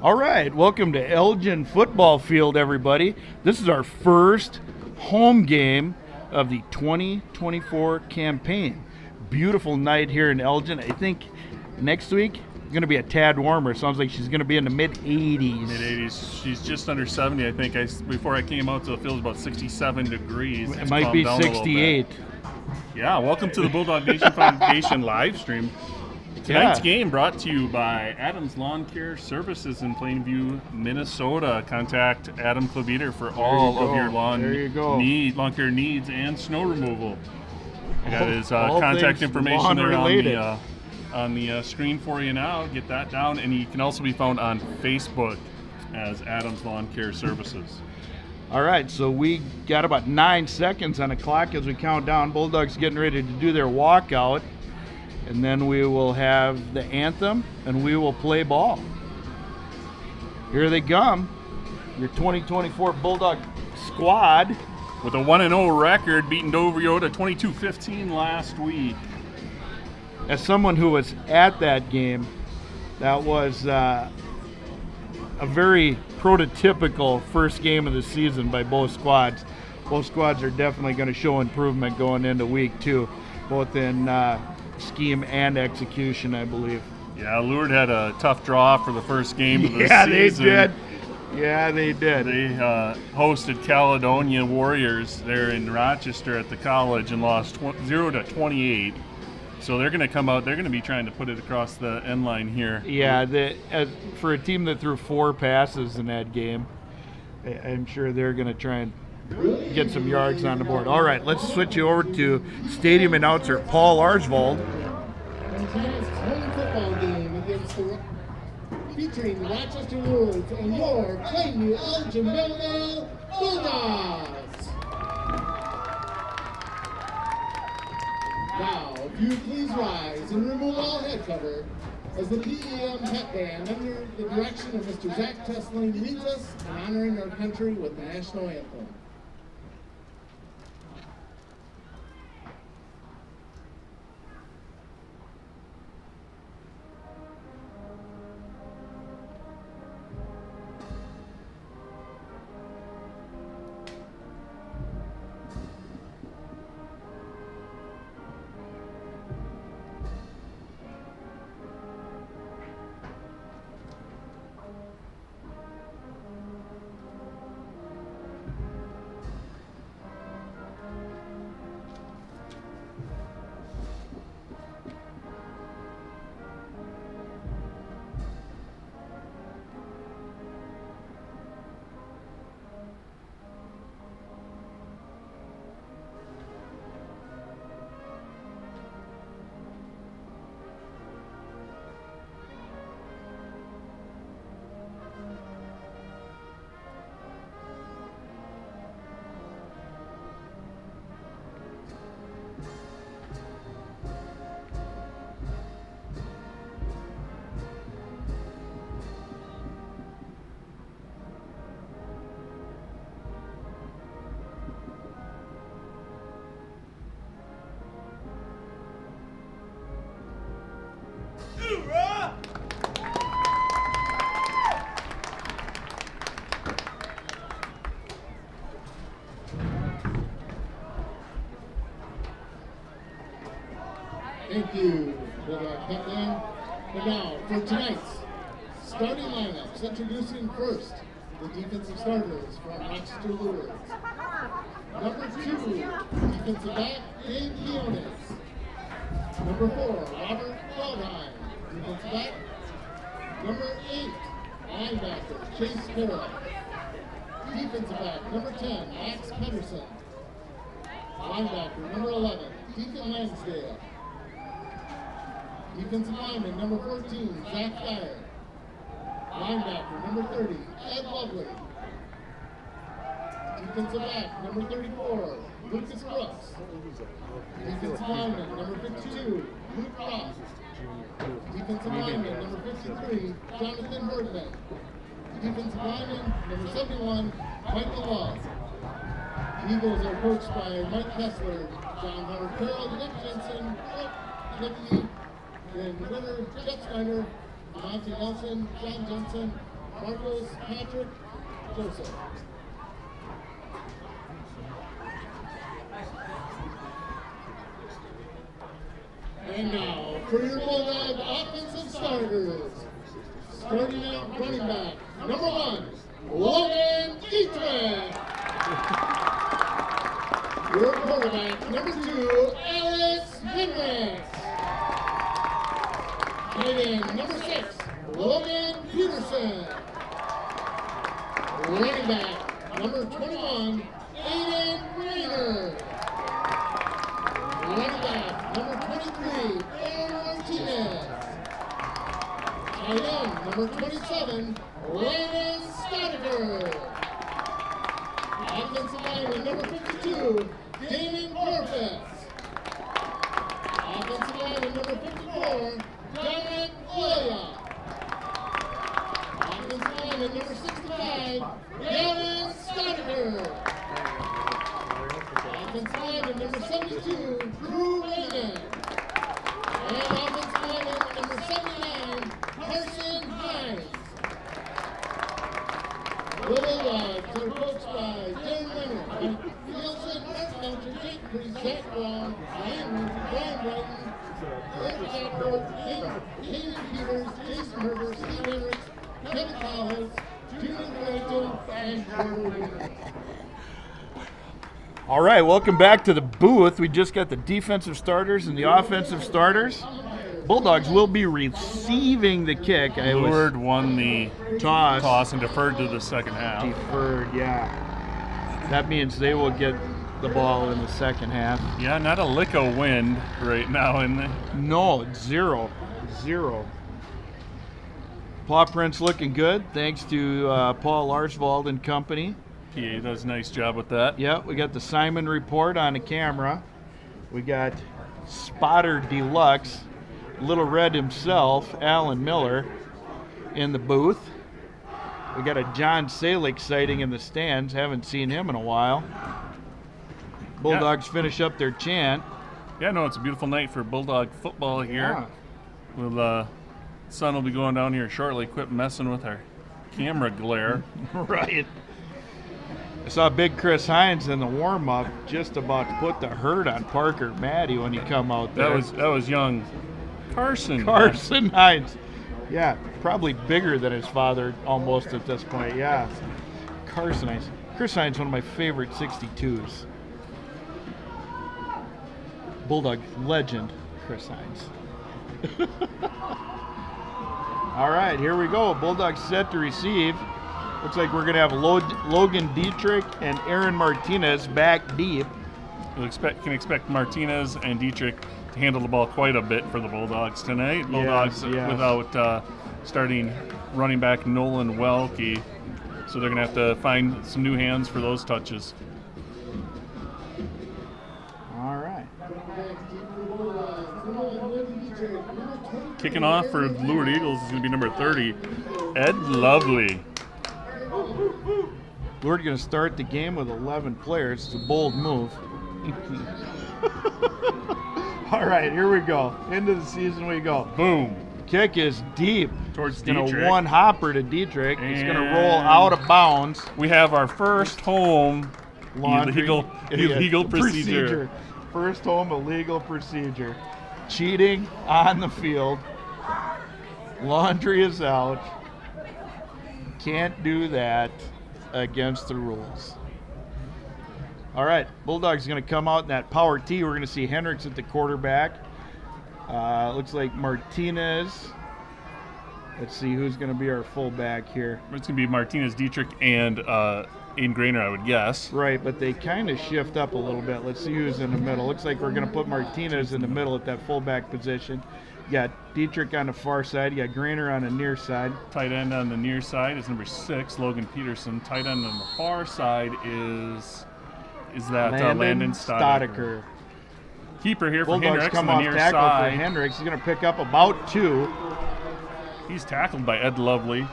All right, welcome to Elgin Football Field, everybody. This is our first home game of the 2024 campaign. Beautiful night here in Elgin. I think next week going to be a tad warmer. Sounds like she's going to be in the mid-80s. Mid-80s. She's just under 70. I think before I came out to the field, it was about 67 degrees. It might be 68. Yeah, welcome to the Bulldog Nation Foundation live stream. Tonight's game brought to you by Adam's Lawn Care Services in Plainview, Minnesota. Contact Adam Claviter for all of your lawn care needs and snow removal. I got his contact information there on the screen for you now. Get that down, and he can also be found on Facebook as Adam's Lawn Care Services. All right, so we got about 9 seconds on the clock as we count down. Bulldogs getting ready to do their walkout. And then we will have the anthem, and we will play ball. Here they come, your 2024 Bulldog squad. With a 1-0 record, beating Doverioda 22-15 last week. As someone who was at that game, that was a very prototypical first game of the season by both squads. Both squads are definitely going to show improvement going into week 2, both in scheme and execution, I believe. Yeah, Lourdes had a tough draw for the first game of the season. Yeah, they did. They hosted Caledonia Warriors there in Rochester at the college and lost 0-28. So they're going to come out. They're going to be trying to put it across the end line here. Yeah, for a team that threw 4 passes in that game, I'm sure they're going to try and get some yards on the board. All right, let's switch you over to stadium announcer Paul Arsvold. Tonight's home football game featuring Rochester Lourdes and your Plainview Elgin Millville Bulldogs. Now, if you please rise and remove all head cover as the PEM pep band under the direction of Mr. Zach Tesling leads us in honoring our country with the national anthem. Thank you, Bulldog Captain. And now, for tonight's starting lineups, introducing first the defensive starters from Rochester Lourdes. Number 2, defensive back, Dave Leonis. Number 4, Robert Feldheim, defensive back. Number 8, linebacker, Chase Carroll. Defensive back, number 10, Max Pedersen. Linebacker, number 11, Deacon Lansdale. Defensive lineman, number 14, Zach Dyer. Linebacker, number 30, Ed Lovely. Defensive back, number 34, Lucas Brooks. Defensive lineman, number 52, Luke Ross. Defensive lineman, number 53, Jonathan Bergman. Defensive lineman, number 71, Michael Love. The Eagles are coached by Mike Kessler, John Howard Carroll, Nick Jensen, Nick Lee, then winner Jeff Snyder, Monty Nelson, John Jensen, Marcos Patrick Joseph. And now, for your Bulldog offensive starters. Starting out running back, number 1, Logan Dietrich. Your quarterback, number 2, Alex Hendricks. Tight end, number 6, Logan Peterson. Running back, number 21, Aiden Rainer. Running back, number 23, Aaron Martinez. Tight end, number 27, Landon Stodiger. Offensive lineman, number 52, Damon Corpus. Offensive lineman, number 54, Dominic Goya. Offensive lineman, number 65, Gavin Stodiger. Offensive lineman, number 72, Drew Raymond. And offensive lineman, number 79, Carson Hines. The Bulldogs are coached by Darren Leonard, Mike Nielsen, Mark Melcher, Jake Priest, Zach Brown, Ryan Murphy, Brian Brighton, Eric Jackford, Hayden Peters, Jason Herbert, Steve Hendricks, Kevin Collins, Junior Rachel, and Jordan Weaver. All right, welcome back to the booth. We just got the defensive starters and the offensive starters. Bulldogs will be receiving the kick. Lourdes won the toss and deferred to the second half. Deferred, yeah. That means they will get the ball in the second half. Yeah, not a lick of wind right now in the... No, zero. Paw prints looking good, thanks to Paul Larsvold and company. PA does a nice job with that. Yeah, we got the Simon report on the camera. We got Spotter Deluxe, Little Red himself, Alan Miller, in the booth. We got a John Salick sighting in the stands. Haven't seen him in a while. Bulldogs finish up their chant. Yeah, no, it's a beautiful night for Bulldog football here. Yeah. Sun will be going down here shortly. Quit messing with our camera glare. Right. I saw Big Chris Hines in the warm-up just about to put the hurt on Parker Maddie when he come out there. That was young Carson Hines. Yeah, probably bigger than his father almost at this point. Yeah. Carson Hines. Chris Hines, one of my favorite 62s. Bulldog legend, Chris Hines. All right, here we go. Bulldogs set to receive. Looks like we're going to have Logan Dietrich and Aaron Martinez back deep. You can expect Martinez and Dietrich to handle the ball quite a bit for the Bulldogs tonight. Bulldogs without starting running back Nolan Welke, so they're going to have to find some new hands for those touches. All right. Kicking off for Lourdes Eagles is going to be number 30, Ed Lovely. Lourdes going to start the game with 11 players. It's a bold move. All right, here we go. Into the season we go. Boom. Kick is deep. Towards Dietrich. Dietrich. One hopper to Dietrich. He's going to roll out of bounds. We have our first home illegal procedure. procedure. First home illegal procedure. Cheating on the field. Laundry is out. Can't do that against the rules. All right, Bulldogs going to come out in that power T. We're going to see Hendricks at the quarterback. Looks like Martinez. Let's see who's going to be our fullback here. It's going to be Martinez, Dietrich, and Aiden Grainer, I would guess. Right, but they kind of shift up a little bit. Let's see who's in the middle. Looks like we're going to put Martinez in the middle at that fullback position. You got Dietrich on the far side. You got Grainer on the near side. Tight end on the near side is number 6, Logan Peterson. Tight end on the far side is that Landon Stodiger. Keeper here for Bulldogs Hendricks come on off the near tackle side. for Hendricks. He's going to pick up about 2. He's tackled by Ed Lovely,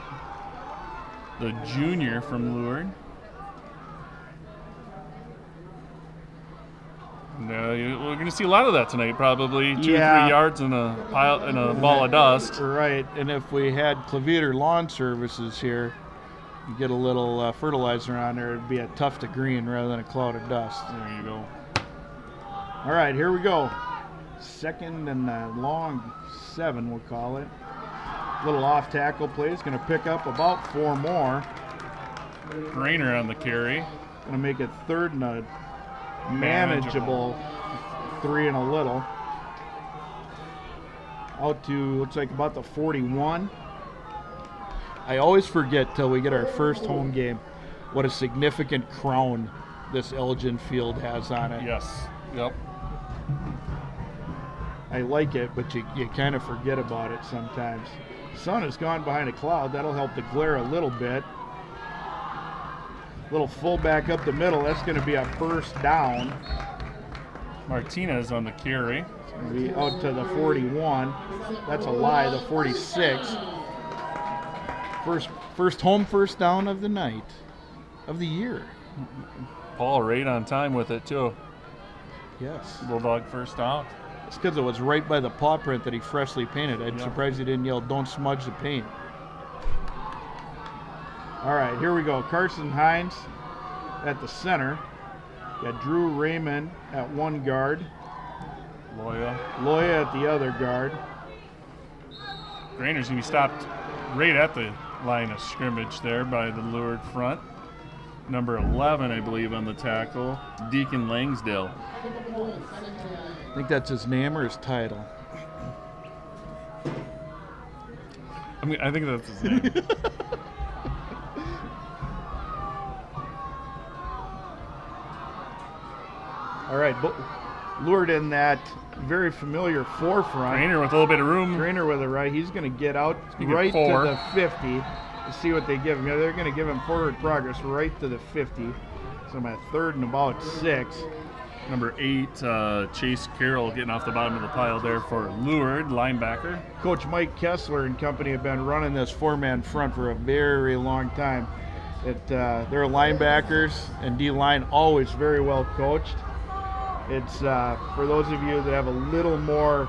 the junior from Lourdes. No, we're going to see a lot of that tonight. Probably 2 or 3 yards in a pile in a ball of dust. Right, and if we had Cleveter Lawn Services here, you get a little fertilizer on there, it'd be a tuft of green rather than a cloud of dust. There you go. All right, here we go. Second and long 7, we'll call it. Little off tackle play is going to pick up about 4 more. Grainer on the carry. Going to make it 3rd and a manageable 3 and a little. Out to, looks like about the 41. I always forget till we get our first home game what a significant crown this Elgin field has on it. Yes. Yep. I like it, but you kind of forget about it sometimes. Sun has gone behind a cloud. That'll help the glare a little bit. Little fullback up the middle. That's going to be a 1st down. Martinez on the carry. It's going to be out to the 41. That's a lie, the 46. First home 1st down of the night, of the year. Paul right on time with it, too. Yes. Bulldog 1st out. It's because it was right by the paw print that he freshly painted. I'm surprised he didn't yell, "Don't smudge the paint." All right, here we go. Carson Hines at the center. Got Drew Raymond at 1 guard. Loya at the other guard. Grainer's going to be stopped right at the line of scrimmage there by the Lourdes front. Number 11, I believe, on the tackle, Deacon Langsdale. I think that's his name or his title. I think that's his name. All right, Lourdes in that very familiar forefront. Grainer with a little bit of room. Grainer with it right. He's going to get out right to the 50 to see what they give him. Yeah, they're going to give him forward progress right to the 50. So I'm at 3rd and about 6. Number 8, Chase Carroll getting off the bottom of the pile there for Lourdes, linebacker. Coach Mike Kessler and company have been running this 4-man front for a very long time. Their linebackers and D-line always very well coached. It's for those of you that have a little more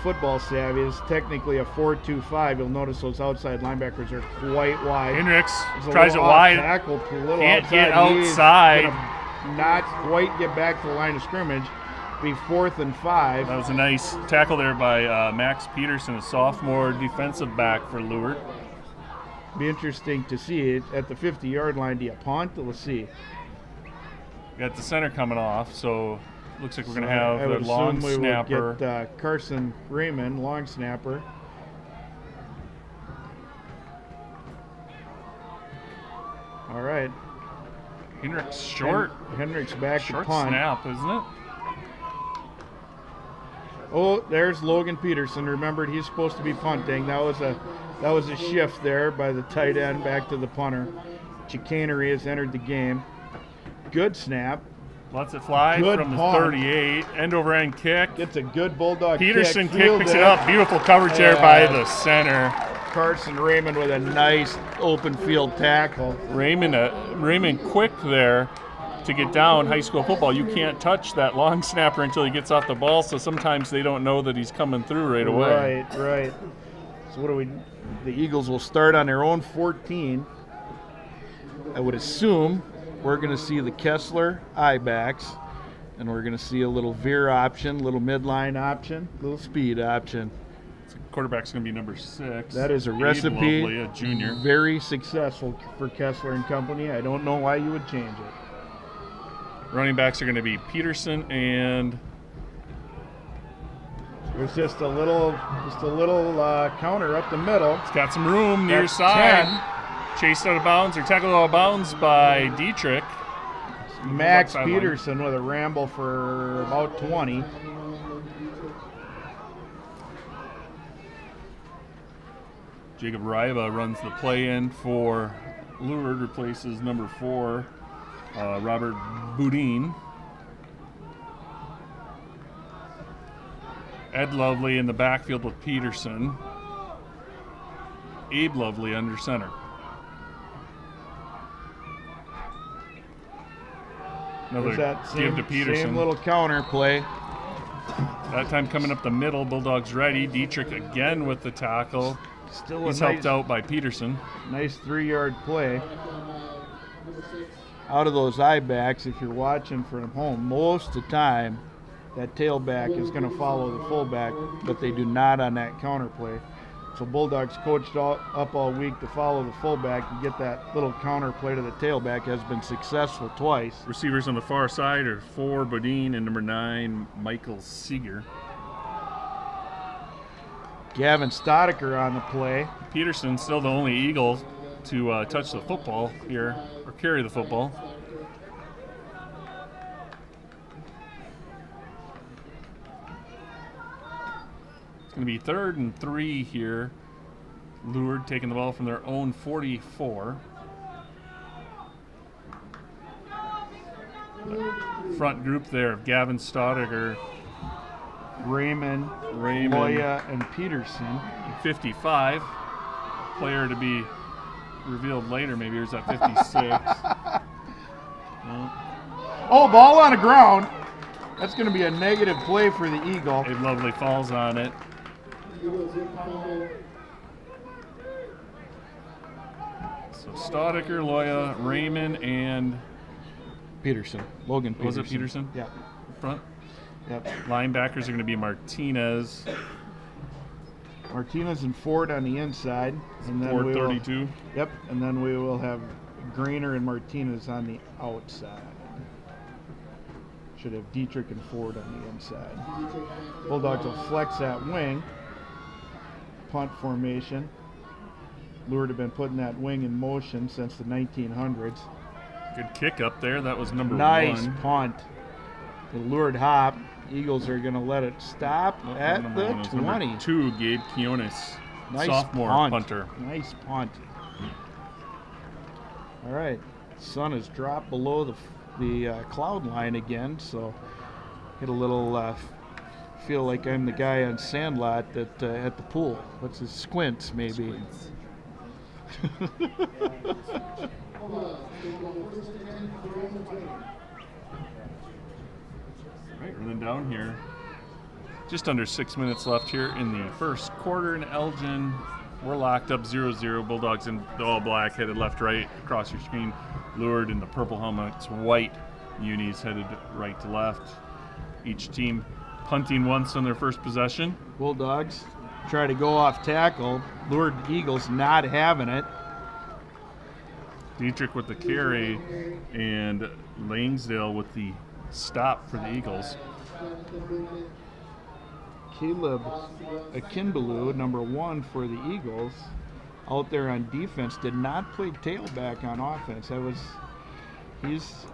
football savvy, it's technically a 4-2-5. You'll notice those outside linebackers are quite wide. Hendricks tries it wide. Tackle, Can't get outside. Not quite get back to the line of scrimmage. Be 4th and 5. That was a nice tackle there by Max Peterson, a sophomore defensive back for Lourdes. Be interesting to see it at the 50-yard line. Do you punt? Let's see. Got the center coming off, so looks like we're going to have a long snapper. Would get Carson Raymond, long snapper. All right. Hendricks short. Hendricks back short to punt. Snap, isn't it? Oh, there's Logan Peterson. Remembered he's supposed to be punting. That was a shift there by the tight end back to the punter. Chicanery has entered the game. Good snap. Lets it fly good from the punt. 38. End over end kick. Gets a good Bulldog Peterson kick. Picks it up. Beautiful coverage there by the center. Carson Raymond with a nice open field tackle. Raymond quick there to get down. High school football, you can't touch that long snapper until he gets off the ball, so sometimes they don't know that he's coming through right away. Right. So what do we? The Eagles will start on their own 14. I would assume we're going to see the Kessler I-backs, and we're going to see a little veer option, little midline option, little speed option. Quarterback's going to be number 6. That is a recipe. Lovely, a junior. Very successful for Kessler and company. I don't know why you would change it. Running backs are going to be Peterson and. There's just a little counter up the middle. It's got some room near That's side. 10. Chased out of bounds or tackled out of bounds by Dietrich. Max Peterson with a ramble for about 20. Jacob Ryba runs the play in for Lourdes, replaces number 4, Robert Boudin. Ed Lovely in the backfield with Peterson. Abe Lovely under center. Another that give to Peterson. same little counter play. That time coming up the middle, Bulldogs ready. Dietrich again with the tackle. Still He's helped out by Peterson. Nice 3-yard play. Out of those eye backs, if you're watching from home, most of the time that tailback is going to follow the fullback, but they do not on that counter play. So Bulldogs coached up all week to follow the fullback and get that little counter play to the tailback. Has been successful twice. Receivers on the far side are 4 Bodine and number 9 Michael Seeger. Gavin Stodecker on the play. Peterson still the only Eagle to touch the football here, or carry the football. It's going to be 3rd and 3 here. Lourdes taking the ball from their own 44. The front group there of Gavin Stodecker, Raymond, Loya, and Peterson. 55. Player to be revealed later, maybe here's at 56. Oh, ball on the ground. That's going to be a negative play for the Eagle. Abe Lovely falls on it. So Stodecker, Loya, Raymond, and Peterson. Logan Peterson. Was it Peterson? Yeah. Front. Yep. Linebackers are going to be Martinez. Martinez and Ford on the inside. And then Ford we will, 32. Yep. And then we will have Grainer and Martinez on the outside. Should have Dietrich and Ford on the inside. Bulldogs will flex that wing. Punt formation. Lourdes have been putting that wing in motion since the 1900s. Good kick up there. That was number 1. Nice punt. The Lourdes hop. Eagles are going to let it stop at the 20. Number 2, Gabe Quiones, Nice sophomore punt. punter. Nice punt. All right. Sun has dropped below the cloud line again, so get a little feel like I'm the guy on Sandlot that at the pool. What's his Squints, maybe? Squints. Right, running down here. Just under 6 minutes left here in the first quarter in Elgin. We're locked up 0-0. Bulldogs in the all black, headed left, right across your screen. Lured in the purple helmets, white unis headed right to left. Each team punting once on their first possession. Bulldogs try to go off tackle. Lured Eagles not having it. Dietrich with the carry and Langsdale with the stop for the Eagles. Caleb Akinbalu, number 1 for the Eagles, out there on defense, did not play tailback on offense.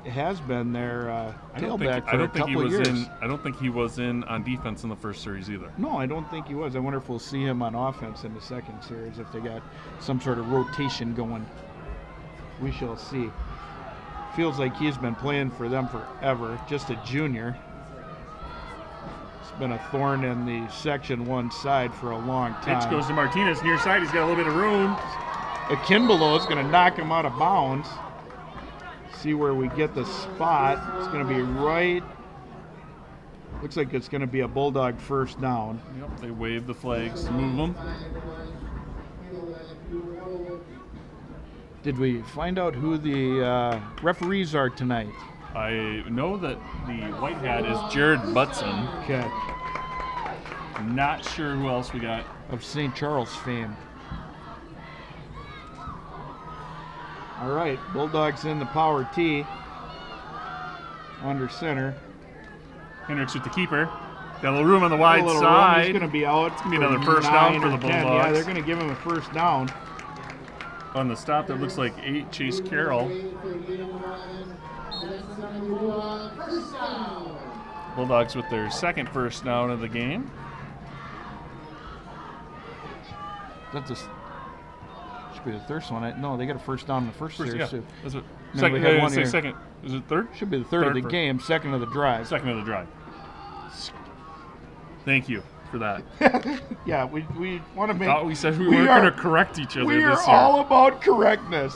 Has been their tailback for a couple of years. I don't think he was in on defense in the first series either. No, I don't think he was. I wonder if we'll see him on offense in the second series, if they got some sort of rotation going. We shall see. Feels like he's been playing for them forever, just a junior. It's been a thorn in the Section 1 side for a long time. Pitch goes to Martinez, near side, he's got a little bit of room. Akinbalu is going to knock him out of bounds. See where we get the spot. It's going to be right. Looks like it's going to be a Bulldog first down. Yep, they wave the flags to move them. Did we find out who the referees are tonight? I know that the white hat is Jared Butson. Okay. I'm not sure who else we got. Of St. Charles fame. All right, Bulldogs in the power T. Under center. Hendricks with the keeper. Got a little room on the wide Room. side. He's going to be out. It's going to be another first down for the 10. Bulldogs. Yeah, they're going to give him a first down. On the stop, that looks like 8, Chase Carroll. Bulldogs with their second first down of the game. That's a, should be the third one. No, they got a first down in the first series, yeah. too. That's it. No, Second, we had I one say here. second. Is it third? Should be the third of the game, second of the drive. Second of the drive. Thank you for that. Yeah, we want to make. Thought we said we weren't going to correct each other We this are year. all about correctness.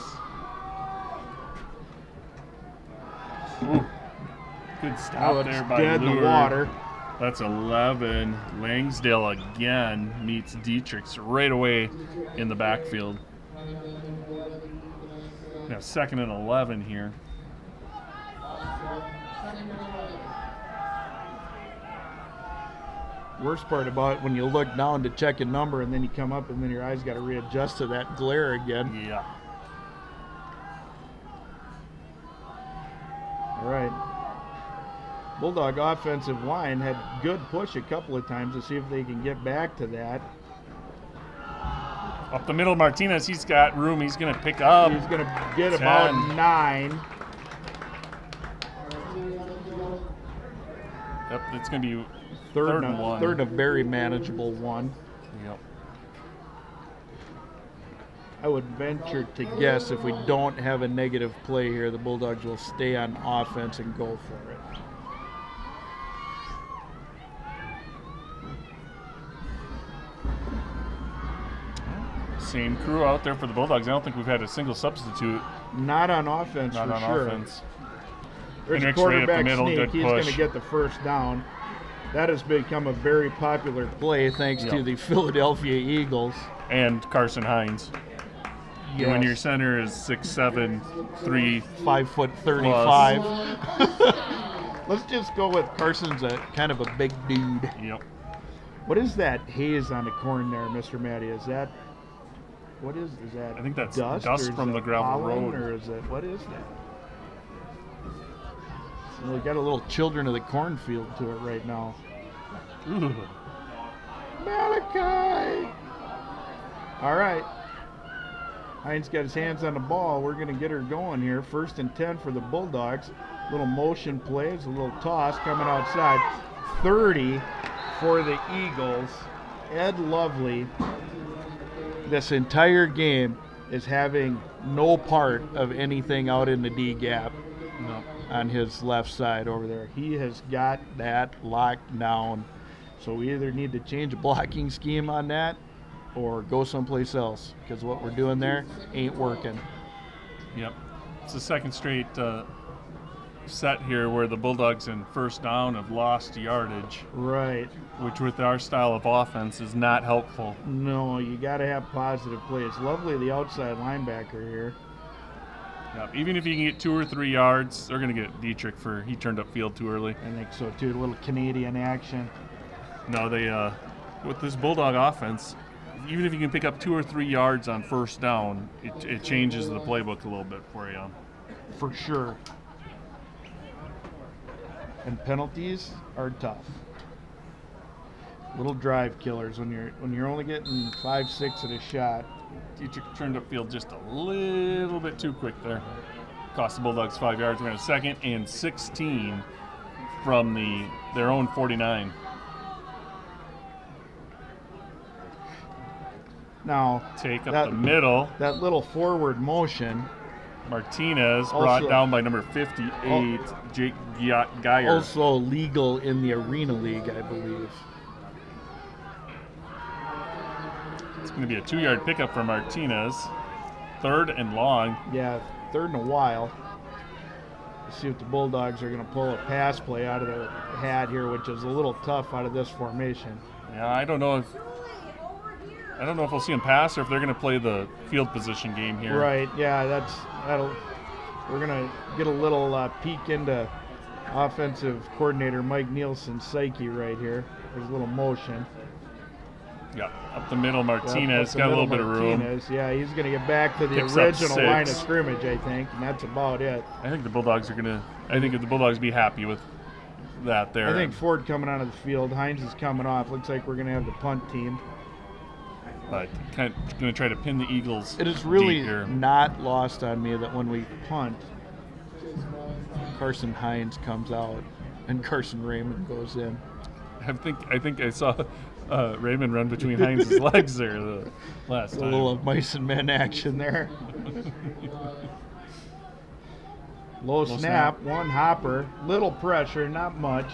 Good stop there by dead in the Lourdes. water. That's 11. Langsdale again meets Dietrichs right away in the backfield. Now 2nd and 11 here. Worst part about it, when you look down to check a number and then you come up and then your eyes got to readjust to that glare again. Yeah. All right. Bulldog offensive line had good push a couple of times to see if they can get back to that. Up the middle, Martinez, he's got room. He's going to pick up. He's going to get 10. about 9. Yep, it's going to be Third and 1. Third, a very manageable one. Yep. I would venture to guess if we don't have a negative play here, the Bulldogs will stay on offense and go for it. Same crew out there for the Bulldogs. I don't think we've had a single substitute. Not on offense, Not for on sure. offense. There's a Hendricks right up the quarterback middle, sneak. good He's going push. to get the first down. That has become a very popular play thanks to Yep. the Philadelphia Eagles. And Carson Hines. Yes. When your center is 6'7", 3. 5'35". Let's just go with Carson's a kind of a big dude. Yep. What is that haze on the corn there, Mr. Matty? Is that I think that's dust dust or is from it the gravel pollen, road. or is it, what is that? So we got a little Children of the Cornfield to it right now. Ooh. Malachi! All right. Hines got his hands on the ball. We're going to get her going here. 1st and 10 for the Bulldogs. Little motion plays, a little toss coming outside. 30 for the Eagles. Ed Lovely, this entire game, is having no part of anything out in the D gap. No. On his left side over there. He has got that locked down. So we either need to change a blocking scheme on that or go someplace else, because what we're doing there ain't working. Yep. It's the second straight set here where the Bulldogs in 1st down have lost yardage, Right. which with our style of offense is not helpful. No, you got to have positive plays. Lovely, the outside linebacker here. Yep. Even if you can get 2 or 3 yards, they're going to get Dietrich he turned up field too early. I think so too. A little Canadian action. No, they with this Bulldog offense, even if you can pick up 2 or 3 yards on 1st down, it changes the playbook a little bit for you. For sure. And penalties are tough. Little drive killers when you're only getting 5-6 at a shot. Dietrich turned up field just a little bit too quick there. Cost the Bulldogs 5 yards. We're going to 2nd and 16 from their own 49. Now, Take up the middle. That little forward motion. Martinez Also- brought down by number 58, Jake Geyer. Also legal in the Arena League, I believe. It's going to be a 2-yard pickup for Martinez. 3rd and long. Yeah, 3rd and a while. Let's see if the Bulldogs are going to pull a pass play out of their hat here, which is a little tough out of this formation. Yeah, I don't know if we'll see them pass or if they're going to play the field position game here. Right, yeah, we're going to get a little peek into offensive coordinator Mike Nielsen's psyche right here. There's a little motion. Yeah, up the middle, Martinez Yep, up the got a little middle, bit of room. Martinez. Yeah, he's going to get back to the Picks up original 6. line of scrimmage, I think, and that's about it. I think the Bulldogs be happy with that there. I think Ford coming out of the field. Hines is coming off. Looks like we're going to have the punt team. But kind of going to try to pin the Eagles. It is really deep here. not lost on me that when we punt, Carson Hines comes out and Carson Raymond goes in. I think I saw Raymond run between Hines' legs there the last A time. little mice and men action there. Low snap, one hopper, little pressure, not much.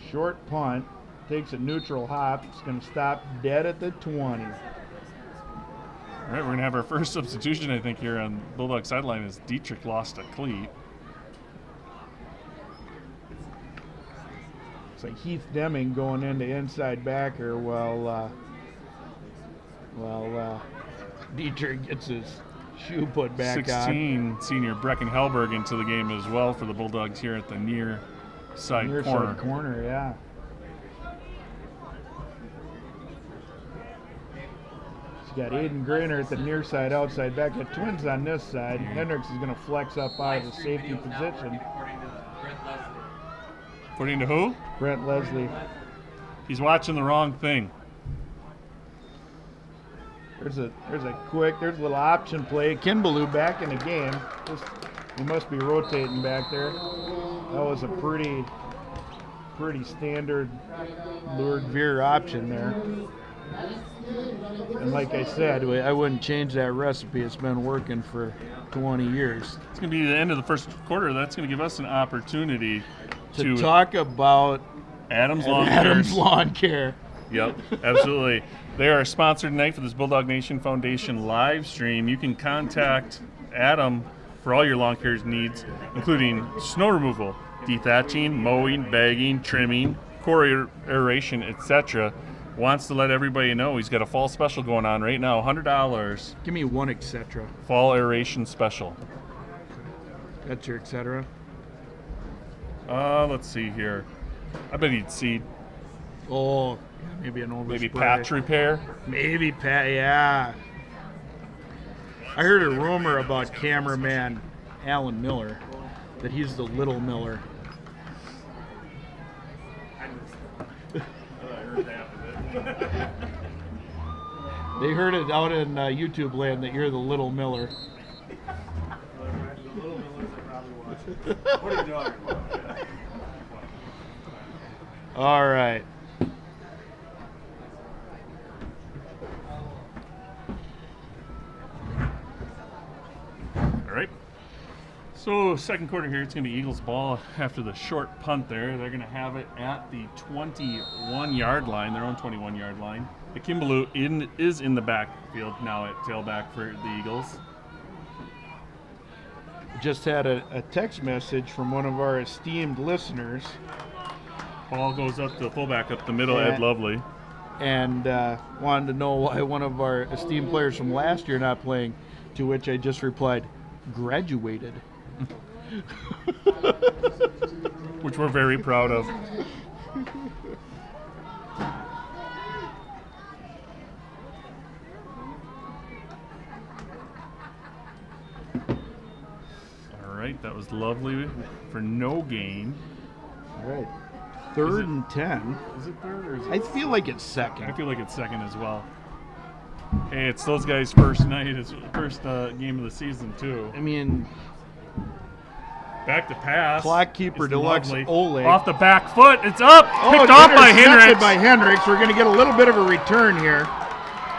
Short punt, takes a neutral hop. It's going to stop dead at the 20. All right, we're going to have our first substitution, I think, here on Bulldog sideline as Dietrich lost a cleat. like Heath Deming going into inside backer while Dietrich gets his shoe put back 16, senior Brecken Hellberg into the game as well for the Bulldogs here at the near side on. corner. Side corner, yeah. She's got Aiden Grainer at the near side, outside back. The Twins on this side. Hendricks is going to flex up out of the safety position. According to who? Brent Leslie. He's watching the wrong thing. There's a little option play. Kinbaloo back in the game. He must be rotating back there. That was a pretty standard Lourdes veer option there. And like I said, I wouldn't change that recipe. It's been working for 20 years. It's going to be the end of the first quarter. That's going to give us an opportunity to talk about Adams Lawn Care. Yep, absolutely. They are sponsored tonight for this Bulldog Nation Foundation live stream. You can contact Adam for all your lawn care needs, including snow removal, dethatching, mowing, bagging, trimming, core aeration, etc. Wants to let everybody know he's got a fall special going on right now, $100. Give me one etc. Fall aeration special. That's your etc. Let's see here. I bet he'd seed. Oh, maybe an overspray. Maybe patch repair. Maybe yeah. I heard a rumor about cameraman Alan Miller, that he's the little Miller. They heard it out in YouTube land that you're the little Miller. What are you talking about? All right. All right. So second quarter here, it's going to be Eagles ball after the short punt there. They're going to have it at the 21-yard line, their own 21-yard line. The Kimbaloo is in the backfield now at tailback for the Eagles. Just had a text message from one of our esteemed listeners. Ball goes up to the fullback up the middle, Ed Lovely. And wanted to know why one of our esteemed players from last year not playing, to which I just replied, graduated. Which we're very proud of. All right, that was Lovely for no gain. All right. Third and 10. Is it third or is it? I feel like it's second. I feel like it's second as well. Hey, it's those guys' first night. It's first game of the season, too. I mean, back to pass. Clock keeper deluxe Oleg. Off the back foot. It's up. Picked off by Hendricks. by Hendricks. We're going to get a little bit of a return here.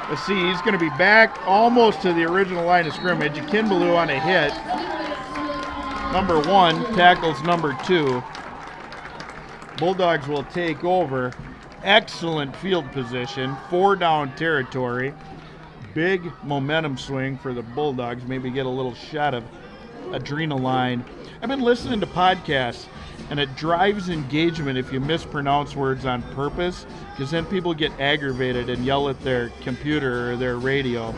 Let's see. He's going to be back almost to the original line of scrimmage. Kinbaloo on a hit. Number 1 tackles number 2. Bulldogs will take over. Excellent field position. 4-down territory. Big momentum swing for the Bulldogs. Maybe get a little shot of adrenaline. I've been listening to podcasts, and it drives engagement if you mispronounce words on purpose, because then people get aggravated and yell at their computer or their radio.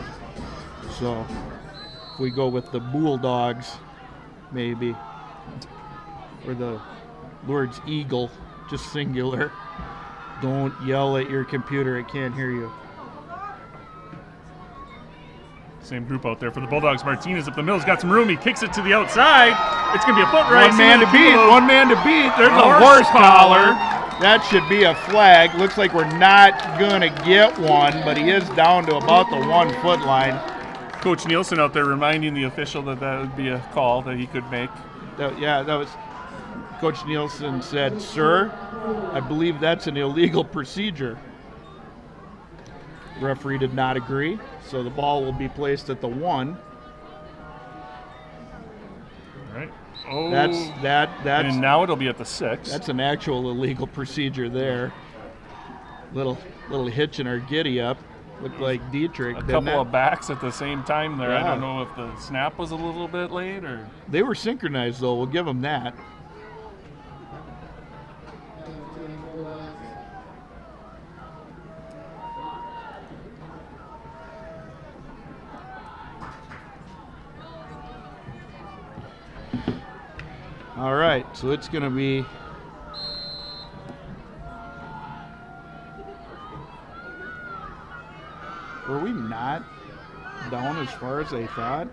So if we go with the Bulldogs, maybe, or the Lourdes Eagle, just singular. Don't yell at your computer, it can't hear you. Same group out there for the Bulldogs. Martinez up the middle. He's got some room. He kicks it to the outside. It's going to be a foot race. One man to beat. There's a horse collar. That should be a flag. Looks like we're not going to get one, but he is down to about the 1 foot line. Coach Nielsen out there reminding the official that would be a call that he could make. That was Coach Nielsen said, "Sir, I believe that's an illegal procedure." The referee did not agree, so the ball will be placed at the 1. All right. Oh. That's and now it'll be at the 6. That's an actual illegal procedure there. Little hitch in our giddy up. Looked like Dietrich. A couple of backs at the same time there. Yeah. I don't know if the snap was a little bit late or. They were synchronized though. We'll give them that. All right, so it's going to be were we not down as far as I thought?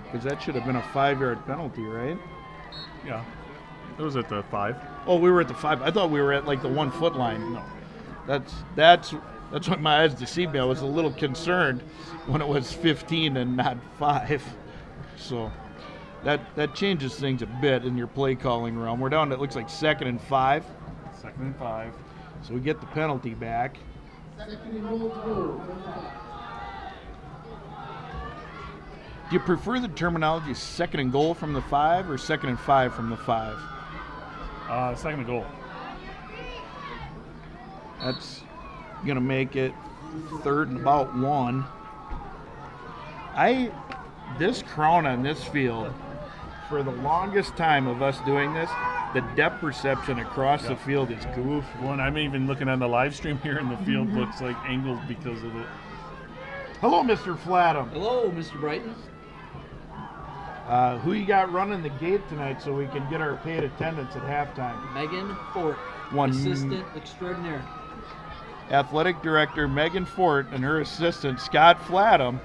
Because that should have been a 5-yard penalty, right? Yeah. It was at the 5. Oh, we were at the 5. I thought we were at like the 1 foot line. No. That's what my eyes deceived me. I was a little concerned when it was 15 and not 5. So that changes things a bit in your play calling realm. We're down to, it looks like 2nd and 5. 2nd and 5. So we get the penalty back. Second and goal to go. Do you prefer the terminology 2nd and goal from the 5 or 2nd and 5 from the 5? 2nd and goal. That's going to make it 3rd and about 1. This crown on this field, for the longest time of us doing this, the depth perception across the field is goofy. Well, and I'm even looking on the live stream here, and the field looks like angled because of it. Hello, Mr. Flatham. Hello, Mr. Brighton. Who you got running the gate tonight so we can get our paid attendance at halftime? Megan Fort, One assistant extraordinaire. Athletic Director Megan Fort and her assistant Scott Flatham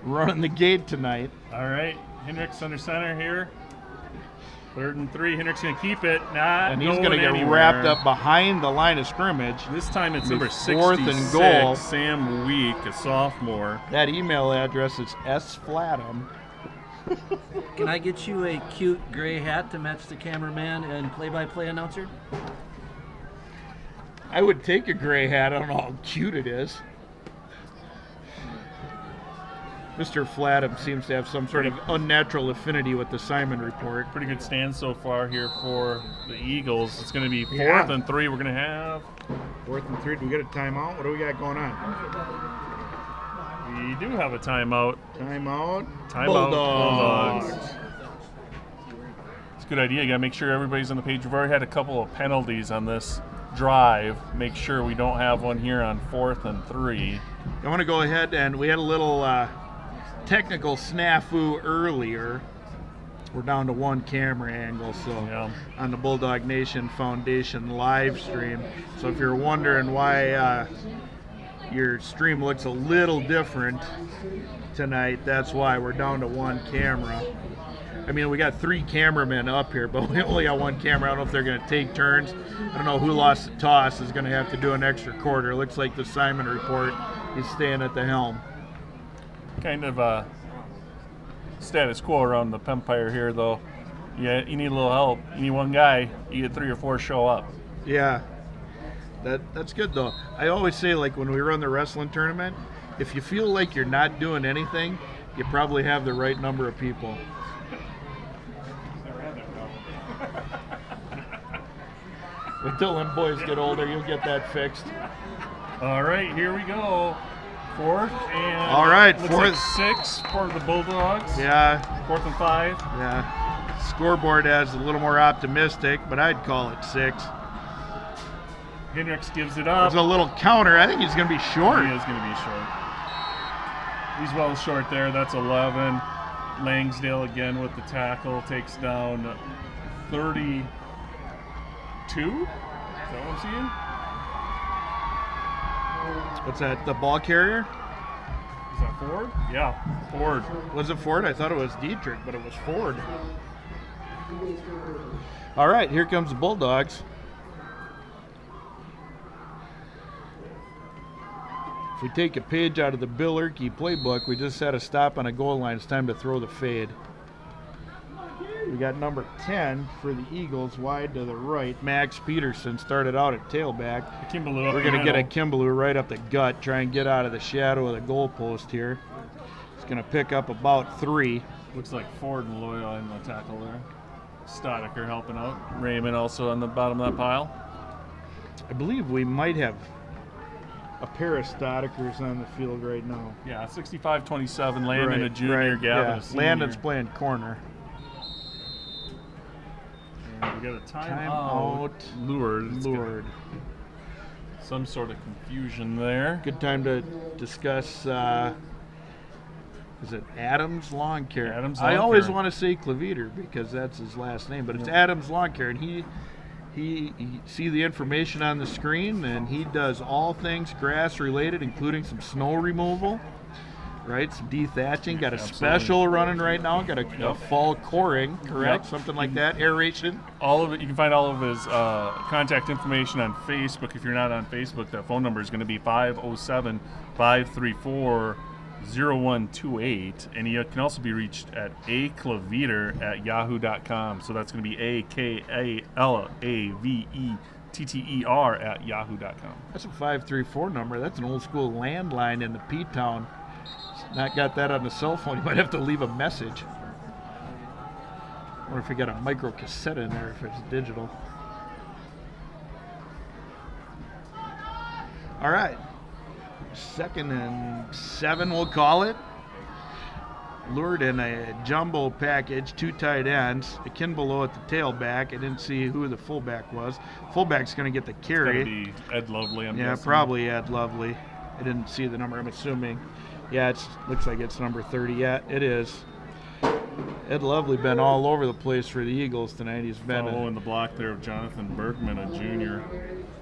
running the gate tonight. All right, Hendricks under center here. 3rd and 3. Hendricks going to keep it. And he's going to get wrapped up behind the line of scrimmage. This time it's number 66, 4th and goal. Sam Week, a sophomore. That email address is sflatham. Can I get you a cute gray hat to match the cameraman and play-by-play announcer? I would take a gray hat. I don't know how cute it is. Mr. Flatham seems to have some sort of unnatural affinity with the Simon Report. Pretty good stand so far here for the Eagles. It's going to be 4th and 3 we're going to have. 4th and 3. Do we get a timeout? What do we got going on? We do have a timeout. Timeout. Bulldogs. It's a good idea. You got to make sure everybody's on the page. We've already had a couple of penalties on this drive. Make sure we don't have one here on 4th and 3. I want to go ahead, and we had a little technical snafu earlier. We're down to 1 camera angle, so on the Bulldog Nation Foundation live stream. So if you're wondering why your stream looks a little different tonight, that's why we're down to 1 camera. I mean, we got 3 cameramen up here, but we only got 1 camera. I don't know if they're going to take turns. I don't know who lost the toss is going to have to do an extra quarter. It looks like the Simon Report is staying at the helm. Kind of status quo around the Empire here, though. Yeah, you need a little help. You need 1 guy. You get 3 or 4 show up. Yeah, that's good though. I always say, like when we run the wrestling tournament, if you feel like you're not doing anything, you probably have the right number of people. Until them boys get older, you'll get that fixed. All right, here we go. 4th and all right, 4th like 6 for the Bulldogs. Yeah. 4th and 5. Yeah. Scoreboard has a little more optimistic, but I'd call it 6. Hendricks gives it up. There's a little counter. I think he's going to be short. He is going to be short. He's well short there. That's 11. Langsdale again with the tackle takes down 32. Is that what I'm seeing? What's that, the ball carrier? Is that Ford? Yeah, Ford. Was it Ford? I thought it was Dietrich, but it was Ford. All right, here comes the Bulldogs. If we take a page out of the Bill Erkey playbook, we just had a stop on a goal line. It's time to throw the fade. We got number 10 for the Eagles, wide to the right. Max Peterson started out at tailback. We're going to get a Kimbaloo right up the gut, try and get out of the shadow of the goalpost here. It's going to pick up about 3. Looks like Ford and Loya in the tackle there. Stodiker helping out. Raymond also on the bottom of that pile. I believe we might have a pair of Stodikers on the field right now. Yeah, 65-27, Landon a junior, Gavin a senior. Landon's playing corner. And we got a timeout. Lourdes. Some sort of confusion there. Good time to discuss Is it Adams Lawn Care? Adams I Lawn always Care. want to say Cleveter because that's his last name, but it's Adams Lawn Care, and he see the information on the screen, and he does all things grass related, including some snow removal, right? Some dethatching. Got a Absolutely. special running right now. Got a Yep. fall coring, correct? Yep. Something like that. Aeration. All of it. You can find all of his contact information on Facebook. If you're not on Facebook, that phone number is going to be 507-534-0128, and he can also be reached at aclaveter@yahoo.com. So that's going to be AKALAVETTER@yahoo.com. That's a 534 number. That's an old school landline in the P-Town. Not got that on the cell phone. You might have to leave a message. I wonder if you got a micro cassette in there if it's digital. All right. 2nd and 7, we'll call it. Lured in a jumbo package, 2 tight ends, akin below at the tailback. I didn't see who the fullback was. Fullback's going to get the It's carry. going to be Ed Lovely, I'm Yeah, guessing. probably Ed Lovely. I didn't see the number, I'm assuming. Yeah, it looks like it's number 30. Yeah, it is. Ed Lovely been all over the place for the Eagles tonight. He's been Following the block there of Jonathan Bergman, a junior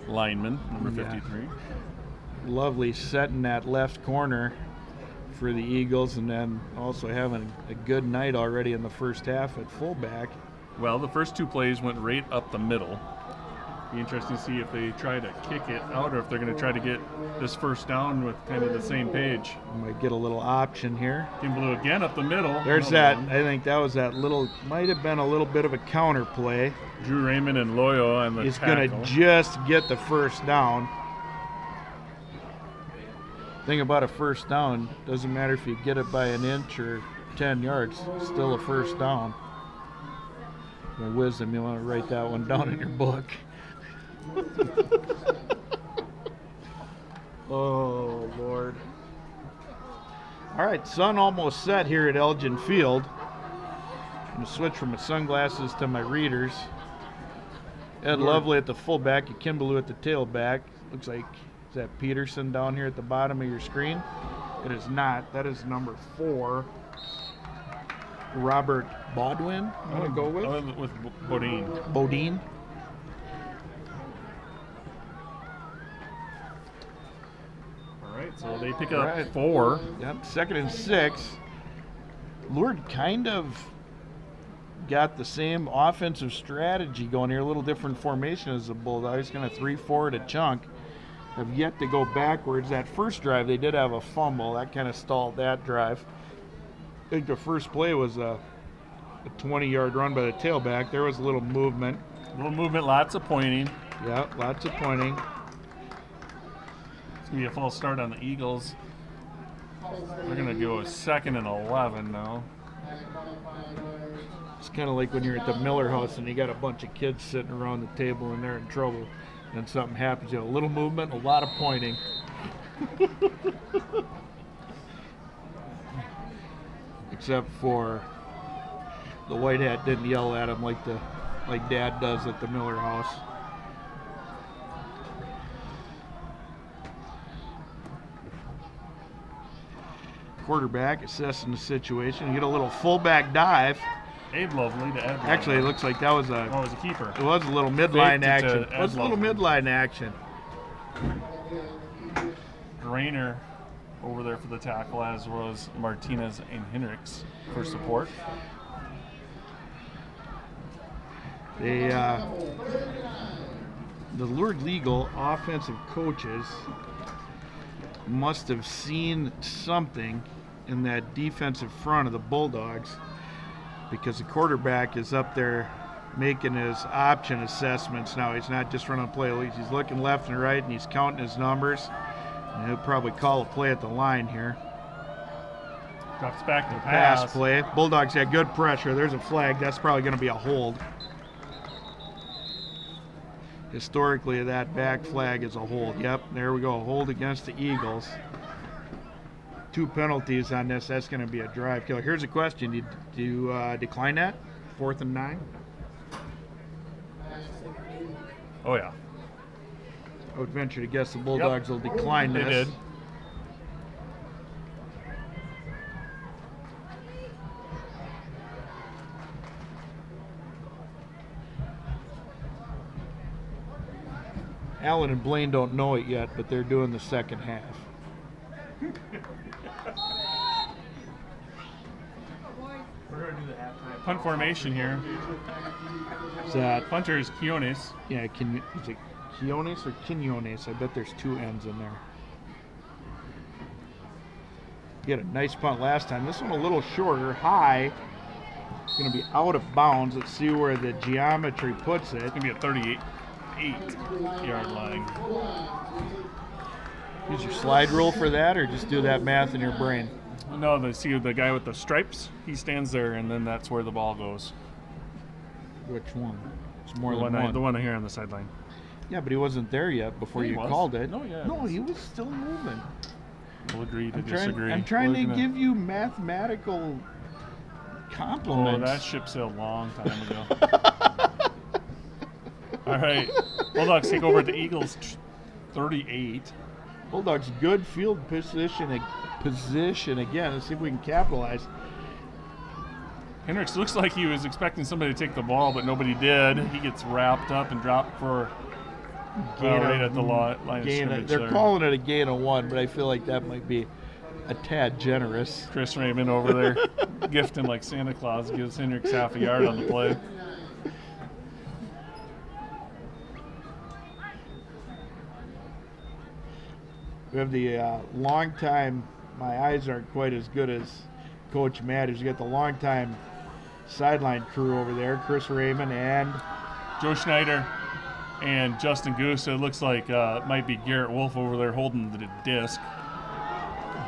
lineman, number 53. Lovely setting that left corner for the Eagles, and then also having a good night already in the first half at fullback. Well, the first 2 plays went right up the middle. Be interesting to see if they try to kick it out or if they're going to try to get this first down with kind of the same page. Might get a little option here. Team Blue again up the middle. There's Another that. one. I think that was that little, might have been a little bit of a counter play. Drew Raymond and Loyo on the He's tackle. going to just get the first down. Thing about a first down, doesn't matter if you get it by an inch or 10 yards, it's still a first down. The wisdom, you want to write that one down in your book. Oh, Lord. All right, sun almost set here at Elgin Field. I'm going to switch from my sunglasses to my readers. Ed Lovely at the fullback, Kimbaloo at the tailback. Looks like, is that Peterson down here at the bottom of your screen? It is not. That is number 4. Robert Bodwin, I'm going to go with. With Bodine. Bodine. All right, so they pick All up right. 4. Yep, 2nd and 6. Lourdes kind of got the same offensive strategy going here, a little different formation as the Bulldogs, kind of 3-4 at a chunk. Have yet to go backwards. That first drive, they did have a fumble. That kind of stalled that drive. I think the first play was a 20-yard run by the tailback. There was a little movement. Little movement, lots of pointing. Yeah, lots of pointing. It's going to be a false start on the Eagles. They're going to go 2nd and 11 now. It's kind of like when you're at the Miller house and you got a bunch of kids sitting around the table and they're in trouble. Then something happens. You have a little movement, a lot of pointing. Except for the white hat didn't yell at him like Dad does at the Miller house. Quarterback assessing the situation. You get a little fullback dive. Abe Lovely to Ed Lovely. Actually, it looks like that was Oh, it was a keeper. it was a little midline Faked it to action. Ed It was a little Lovely. midline action. Grainer over there for the tackle, as was Martinez and Hendricks for support. The Lourdes Eagle offensive coaches must have seen something in that defensive front of the Bulldogs, because the quarterback is up there making his option assessments now. He's not just running a play. He's looking left and right, and he's counting his numbers. And he'll probably call a play at the line here. Drops back to Pass play. Bulldogs had good pressure. There's a flag. That's probably going to be a hold. Historically, that back flag is a hold. Yep, there we go. A hold against the Eagles. 2 penalties on this. That's going to be a drive killer. Here's a question. Do you decline that? 4th and 9? Oh, yeah. I would venture to guess the Bulldogs will decline They this. did. Allen and Blaine don't know it yet, but they're doing the second half. We're going to do the halftime. Punt formation here. Is that, Punter is Quiones. yeah, is it Quiones or Quinones? I bet there's 2 N's in there. He had a nice punt last time. This one a little shorter, high. It's going to be out of bounds. Let's see where the geometry puts it. It's going to be a 38-yard line. Use your slide rule for that, or just do that math in your brain? No, see the guy with the stripes? He stands there, and then that's where the ball goes. Which one? It's more The than one, one. the one here on the sideline. Yeah, but he wasn't there yet before Yeah, he you was. called it. No, yeah, No, he was still moving. We'll agree to disagree. I'm trying We're to gonna- give you mathematical compliments. Oh, that ship sailed a long time ago. All right. Bulldogs take over at the Eagles 38. Bulldogs good field position again. Let's see if we can capitalize. Hendricks looks like he was expecting somebody to take the ball, but nobody did. He gets wrapped up and dropped for right at the line of scrimmage They're there. calling it a gain of 1, but I feel like that might be a tad generous. Chris Raymond over there gifting like Santa Claus, gives Hendricks half a yard on the play. We have the long time, my eyes aren't quite as good as Coach Matters. You got the long time sideline crew over there, Chris Raymond and Joe Schneider and Justin Goose. It looks like it might be Garrett Wolf over there holding the disc.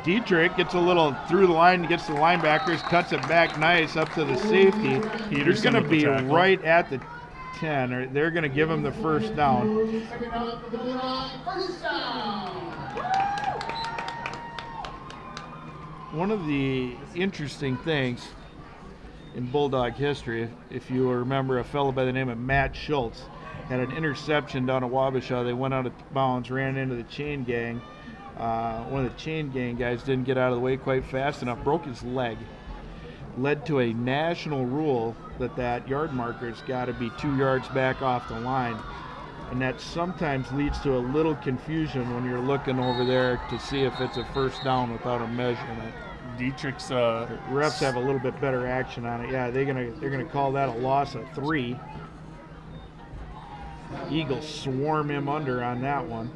Dietrich gets a little through the line, gets the linebackers, cuts it back nice up to the safety. He's Peterson going to with the be tackle. right at the 10. Or they're going to give him the first down. Second down for the Bulldogs. First down. One of the interesting things in Bulldog history, if you remember, a fellow by the name of Matt Schultz had an interception down at Wabasha. They went out of bounds, ran into the chain gang. One of the chain gang guys didn't get out of the way quite fast enough, broke his leg. Led to a national rule that yard marker's got to be 2 yards back off the line. And that sometimes leads to a little confusion when you're looking over there to see if it's a first down without a measurement. Dietrich's Refs have a little bit better action on it. Yeah, they're gonna call that a loss of 3. Eagles swarm him under on that one.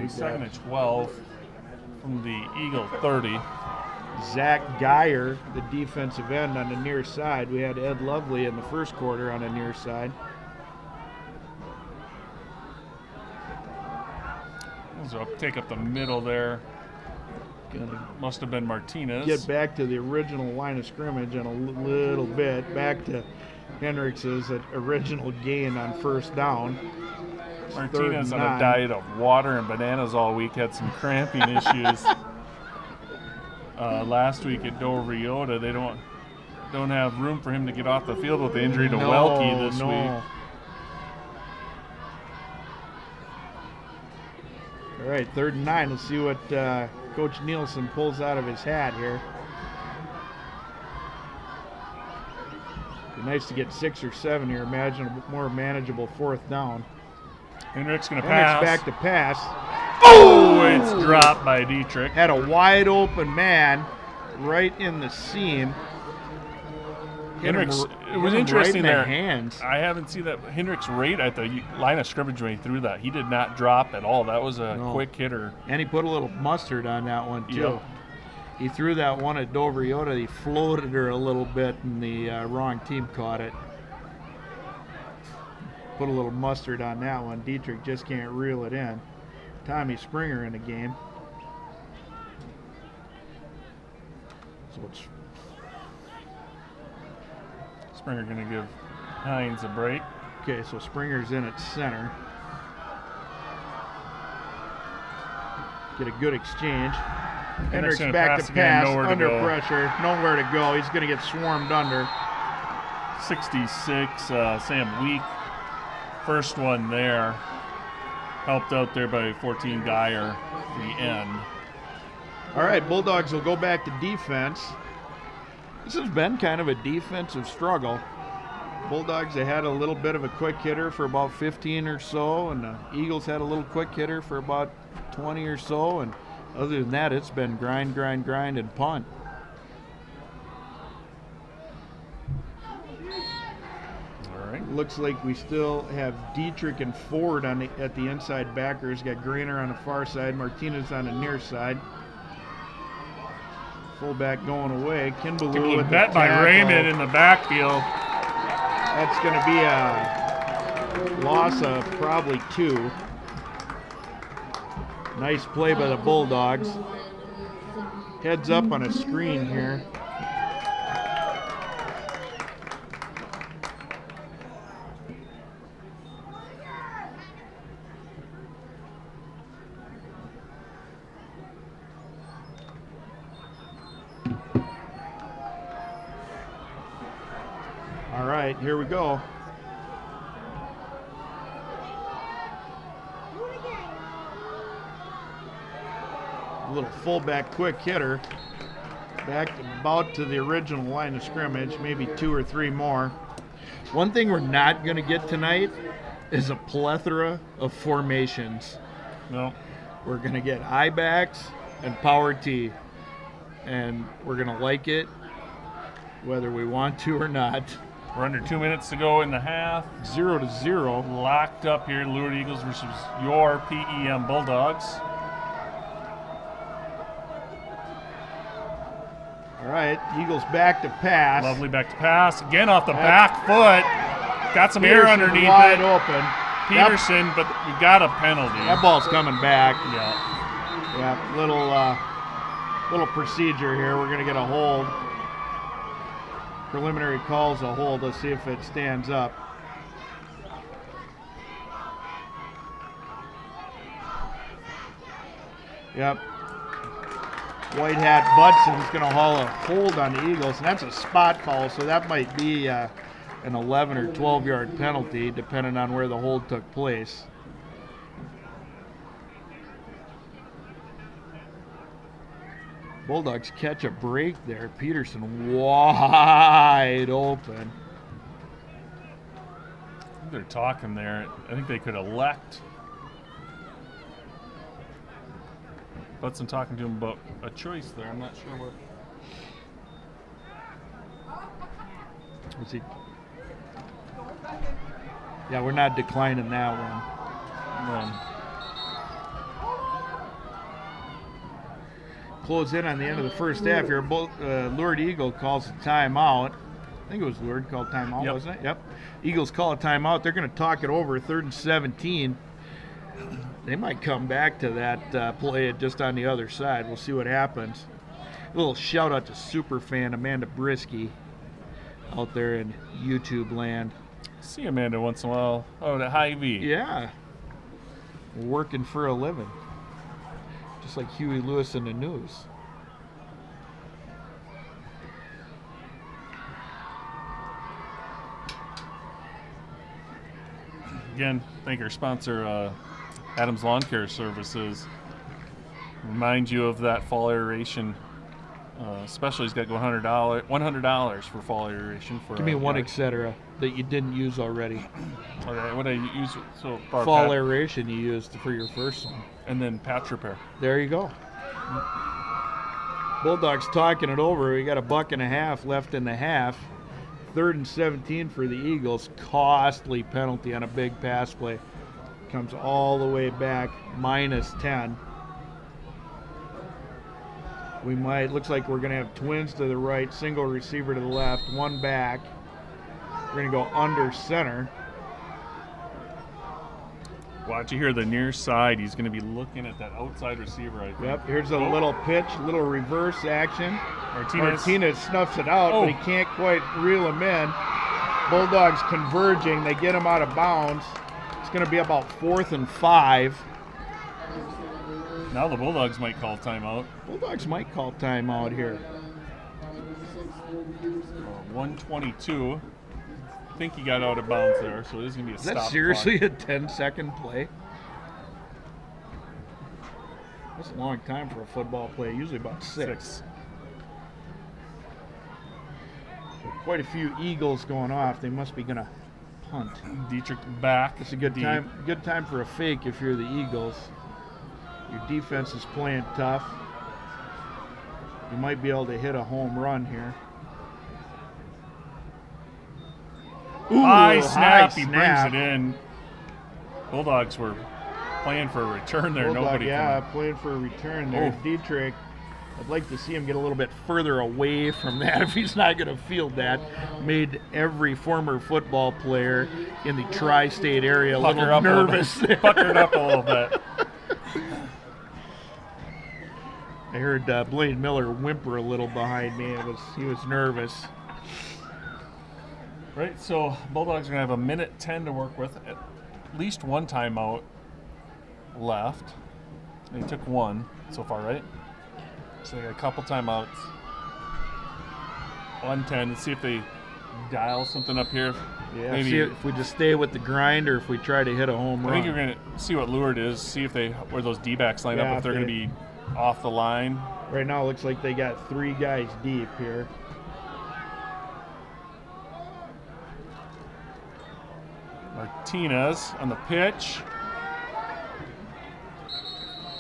second and 12 from the Eagle 30. Zach Geyer, the defensive end on the near side. We had Ed Lovely in the first quarter on the near side. So take up the middle there. Gonna Must have been Martinez. get back to the original line of scrimmage in a little bit. Back to Hendricks's original gain on first down. Martinez Third on and a 9. diet of water and bananas all week, had some cramping issues. Last week at Dover Yoda, they don't have room for him to get off the field with the injury to Welke this week. All right, 3rd and 9. Let's see what Coach Nielsen pulls out of his hat here. Be nice to get 6 or 7 here. Imagine a more manageable 4th down. Hendricks going to Hendricks pass. back to pass. Oh, it's dropped by Dietrich. Had a wide open man right in the seam. Hit him Hendricks, r- it was hit him interesting right in there. the hands. I haven't seen that. Hendricks right at the line of scrimmage when he threw that. He did not drop at all. That was a No. quick hitter. And he put a little mustard on that one, too. Yep. He threw that one at Dover Yoda. He floated her a little bit, and the wrong team caught it. Put a little mustard on that one. Dietrich just can't reel it in. Tommy Springer in the game. So it's Springer going to give Hines a break. okay. So Springer's in at center. Get a good exchange. Hendricks gonna back pass to again, pass, nowhere to under go. pressure, nowhere to go. He's going to get swarmed under. 66, Sam Week. First one there. Helped out there by 14 Geyer at the end. All right, Bulldogs will go back to defense. This has been kind of a defensive struggle. Bulldogs, they had a little bit of a quick hitter for about 15 or so, and the Eagles had a little quick hitter for about 20 or so, and other than that, it's been grind, and punt. All right. Looks like we still have Dietrich and Ford at the inside backers. Got Grainer on the far side, Martinez on the near side. Fullback going away. Kinbaloo with the bet by tackle. Raymond in the backfield. That's going to be a loss of probably 2. Nice play by the Bulldogs. Heads up on a screen here. All right, here we go. A little fullback quick hitter. Back about to the original line of scrimmage, maybe 2 or 3 more. One thing we're not going to get tonight is a plethora of formations. No. We're going to get I-backs and power T. And we're going to like it whether we want to or not. We're under 2 minutes to go in the half. 0-0. Locked up here, Lourdes Eagles versus your PEM Bulldogs. All right, Eagles back to pass. Lovely back to pass. Again off the back foot. Got some air Peterson underneath wide it. open. Peterson, but we got a penalty. That ball's coming back. Yeah. Yeah, little procedure here. We're going to get a hold. Preliminary calls a hold. Let's see if it stands up. Yep. White hat Budson's going to haul a hold on the Eagles, and that's a spot foul, so that might be an 11 or 12-yard penalty, depending on where the hold took place. Bulldogs catch a break there. Peterson wide open. I think they're talking there. I think they could elect. Budson talking to him about a choice there. I'm not sure what. Was he? Yeah, we're not declining that one. Close in on the end of the first half here. Lourdes Eagle calls a timeout. I think it was Lourdes called timeout, Yep. wasn't it? Yep. Eagles call a timeout. They're going to talk it over. 3rd and 17. They might come back to that play just on the other side. We'll see what happens. A little shout out to superfan Amanda Brisky out there in YouTube land. See Amanda once in a while. Oh, the Hy-Vee. Yeah. Working for a living. Just like Huey Lewis in the news. Again, thank our sponsor, Adams Lawn Care Services. Remind you of that fall aeration. Especially, he's got $100 for fall aeration. For Give me one etc. that you didn't use already. Okay, what I use so far? Fall aeration you used for your first one. And then patch repair. There you go. Bulldogs talking it over. We got $1.50 left in the half. 3rd and 17 for the Eagles. Costly penalty on a big pass play. Comes all the way back, -10. Looks like we're going to have twins to the right, single receiver to the left, one back. We're going to go under center. Watch you hear the near side. He's going to be looking at that outside receiver, I think. Yep, here's a little pitch, little reverse action. Martinez snuffs it out, but he can't quite reel him in. Bulldogs converging. They get him out of bounds. It's going to be about 4th and 5. Now the Bulldogs might call timeout. Bulldogs might call timeout here. 1:22. I think he got out of bounds there, so this is going to be a stop. Is that seriously a 10-second play? That's a long time for a football play, usually about 6. quite a few eagles going off. They must be going to punt. Dietrich back. It's a good deep. time for a fake if you're the Eagles. Your defense is playing tough. You might be able to hit a home run here. Ooh, high snap. He snap. brings it in. Bulldogs were playing for a return there. Bulldog, Nobody. yeah, playing for a return there. Oh. Dietrich, I'd like to see him get a little bit further away from that if he's not going to field that. Made every former football player in the tri-state area a little nervous. Puckered up a little bit. I heard Blaine Miller whimper a little behind me. He was nervous. Right, so Bulldogs are going to have 1:10 to work with. At least one timeout left. They took one so far, right? So they got a couple timeouts. 1:10. Let's see if they dial something up here. Yeah, maybe see if we just stay with the grind or if we try to hit a home I run. think you're going to see what Lourdes is, see if where those D-backs line Yeah, up, if they're going to be off the line. Right now it looks like they got 3 guys deep here. Martinez on the pitch.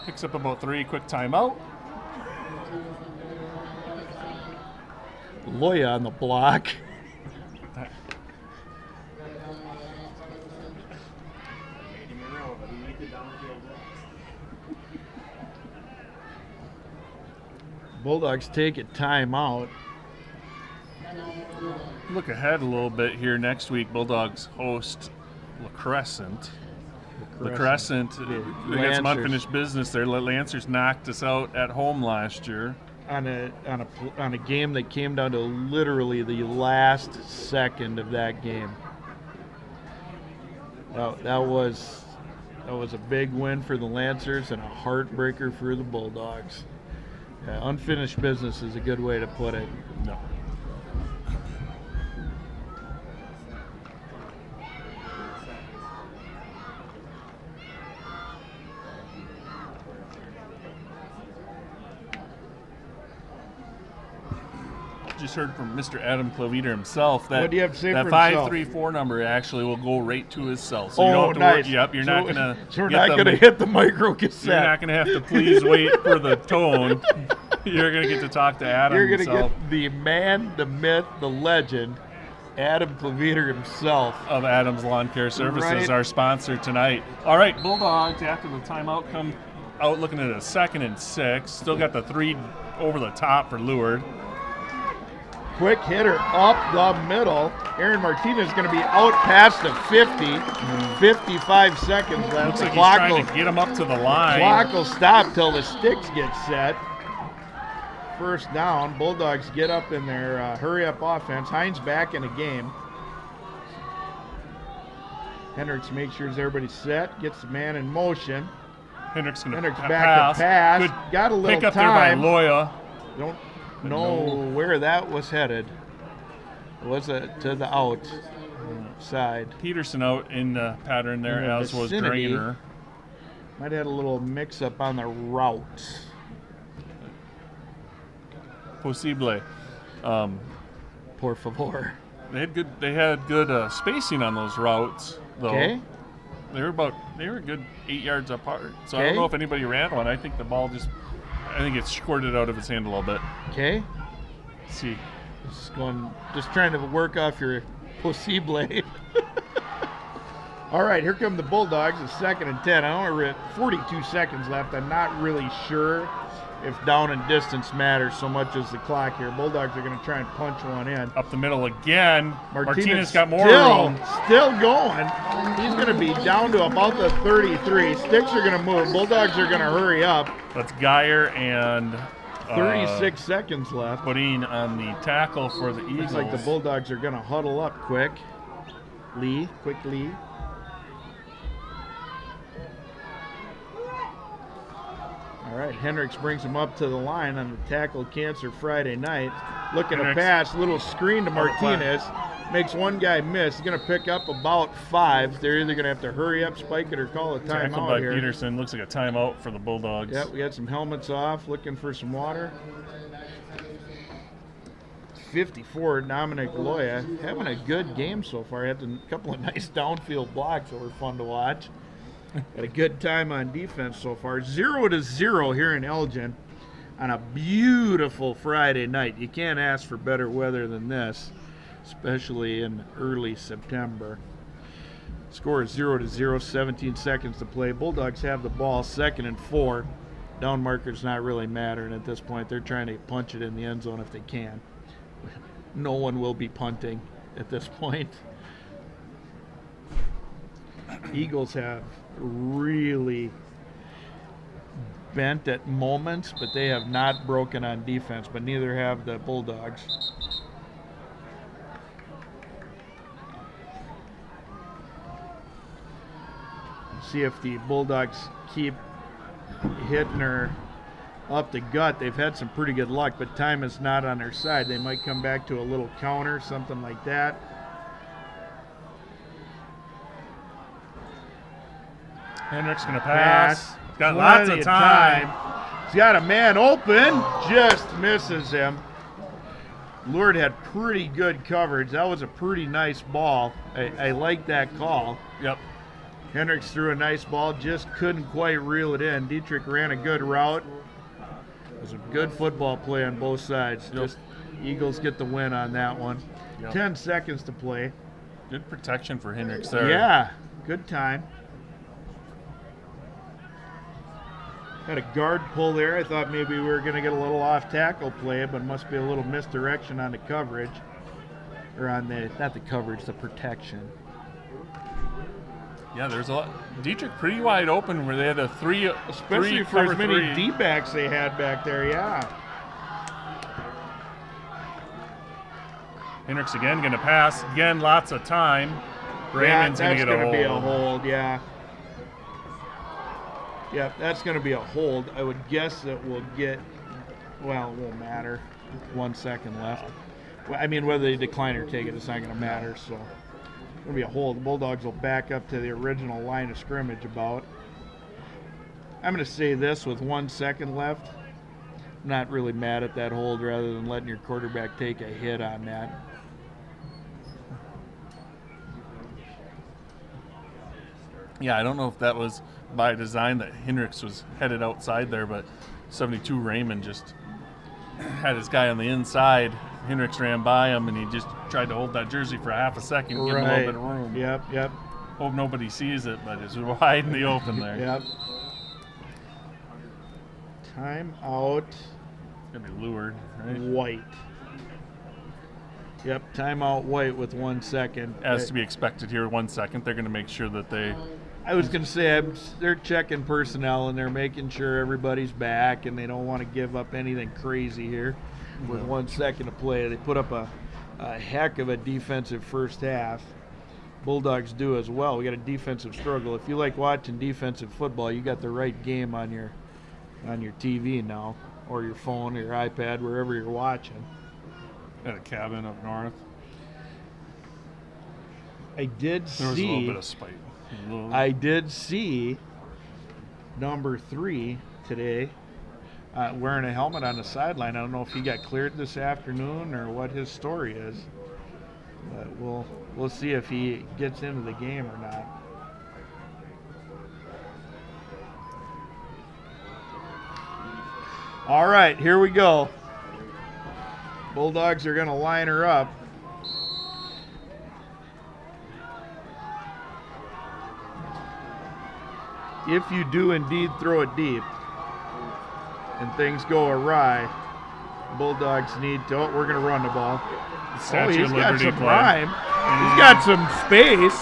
Picks up about 3, quick timeout. Loya on the block. Bulldogs take a timeout. Look ahead a little bit here. Next week, Bulldogs host La Crescent. La Crescent, they got some unfinished business there. Lancers knocked us out at home last year. On a game that came down to literally the last second of that game. That was a big win for the Lancers and a heartbreaker for the Bulldogs. Unfinished business is a good way to put it. No. Just heard from Mr. Adam Cloviter himself that What do you have to say that for 534 number actually will go right to his cell. So you don't have to nice. worry. Yep, you're not gonna. So we're not gonna hit the micro cassette. You're not gonna have to please wait for the tone. You're gonna get to talk to Adam. You're gonna himself. get the man, the myth, the legend, Adam Cloviter himself. Of Adams Lawn Care Services, Right. our sponsor tonight. All right, Bulldogs after the timeout come out looking at a 2nd and 6. Still got the 3 over the top for Lourdes. Quick hitter up the middle. Aaron Martinez is going to be out past the 50. 55 seconds left. Looks The like he's clock trying to get him up to the line. Clock will stop till the sticks get set. First down. Bulldogs get up in their hurry-up offense. Hines back in the game. Hendricks makes sure everybody's set. Gets the man in motion. Hendricks going to Hendricks pass. back to pass. Good Got a little pick up time. there by Loya. Don't know where that was headed. Was it to the outside? Peterson out in the pattern there, In the as was vicinity. Drainer. Might have had a little mix-up on the route. Possible. Por favor. They had good spacing on those routes, though. Okay. They were a good 8 yards apart. So I Okay. don't know if anybody ran one. I think the ball I think it squirted out of his hand a little bit. Okay. Let's see. Just trying to work off your possible. All right, here come the Bulldogs. It's 2nd and 10. I only read 42 seconds left. I'm not really sure if down and distance matters so much as the clock here. Bulldogs are going to try and punch one in. Up the middle again. Martinez got more still, room. Still going. He's going to be down to about the 33. Sticks are going to move. Bulldogs are going to hurry up. That's Geyer and 36 seconds left. putting on the tackle for the Eagles. Looks like the Bulldogs are going to huddle up quick. Quick Lee. All right, Hendricks brings him up to the line on the Tackle Cancer Friday night. Looking to pass, little screen to Martinez. Makes one guy miss. He's going to pick up about 5. They're either going to have to hurry up, spike it, or call a Tackled timeout by here. Peterson. Looks like a timeout for the Bulldogs. Yep, we got some helmets off, looking for some water. 54, Dominic Loya, having a good game so far. Had a couple of nice downfield blocks that were fun to watch. Had a good time on defense so far. 0-0 here in Elgin on a beautiful Friday night. You can't ask for better weather than this, especially in early September. Score is 0-0, 17 seconds to play. Bulldogs have the ball, 2nd and 4. Down marker's not really mattering at this point. They're trying to punch it in the end zone if they can. No one will be punting at this point. Eagles have really bent at moments, but they have not broken on defense, but neither have the Bulldogs. See if the Bulldogs keep hitting her up the gut. They've had some pretty good luck, but time is not on their side. They might come back to a little counter, something like that. Hendricks going to pass. He's got lots of time. He's got a man open, just misses him. Lourdes had pretty good coverage. That was a pretty nice ball. I like that call. Yep. Hendricks threw a nice ball, just couldn't quite reel it in. Dietrich ran a good route. It was a good football play on both sides. Yep. Just Eagles get the win on that one. Yep. 10 seconds to play. Good protection for Hendricks there. Yeah, good time. Had a guard pull there. I thought maybe we were going to get a little off tackle play, but it must be a little misdirection on the coverage. Or on the, not the coverage, the protection. Yeah, there's a lot. Dietrich pretty wide open where they had a three, especially for cover as many three. D-backs they had back there, yeah. Hendricks again going to pass. Again, lots of time. Raymond's going to get a hold. That's going to be a hold, yeah. Yep, that's going to be a hold. I would guess that we'll get, well, it won't matter. 1 second left. Well, I mean, whether they decline or take it, it's not going to matter, so. It's going to be a hold. The Bulldogs will back up to the original line of scrimmage about. I'm going to say this with 1 second left. I'm not really mad at that hold rather than letting your quarterback take a hit on that. Yeah, I don't know if that was by design that Hendricks was headed outside there, but 72 Raymond just had his guy on the inside. Hendricks ran by him, and he just tried to hold that jersey for a half a second, give him a little bit of room. Yep. Hope nobody sees it, but it's wide in the open there. Yep. Time out. It's going to be Lourdes, right? White. Yep, timeout White with 1 second. As to be expected here, 1 second. They're going to make sure that they... I was going to say they're checking personnel and they're making sure everybody's back and they don't want to give up anything crazy here. With 1 second to play, they put up a heck of a defensive first half. Bulldogs do as well. We got a defensive struggle. If you like watching defensive football, you got the right game on your TV now, or your phone or your iPad, wherever you're watching. At a cabin up north. I did There was a little bit of spite. I did see number 3 today wearing a helmet on the sideline. I don't know if he got cleared this afternoon or what his story is, but we'll see if he gets into the game or not. All right, here we go. Bulldogs are going to line her up. If you do indeed throw it deep and things go awry, Bulldogs need to, we're going to run the ball. Statue of Liberty got some play. time. He's got some space,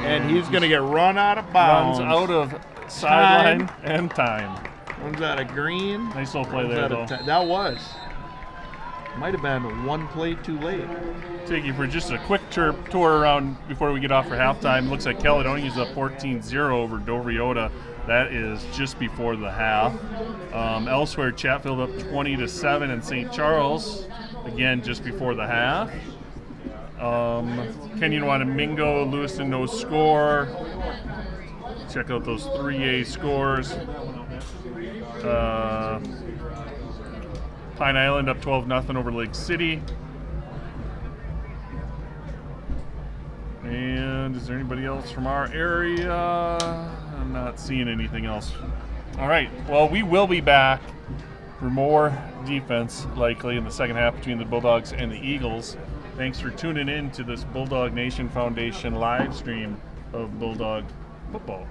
and he's going to get run out of bounds. Runs out of sideline and time. Runs out of green. Nice little play there, though. That was. Might have been one play too late. Take you for just a quick tour around before we get off for halftime. Looks like Caledonia's up 14-0 over Dovriota. That is just before the half. Elsewhere, Chatfield up 20-7, and St. Charles, again, just before the half. Kenyon Wanamingo, Lewiston, no score. Check out those 3A scores. Pine Island up 12-0 over Lake City. And is there anybody else from our area? I'm not seeing anything else. All right. Well, we will be back for more defense likely in the second half between the Bulldogs and the Eagles. Thanks for tuning in to this Bulldog Nation Foundation live stream of Bulldog football.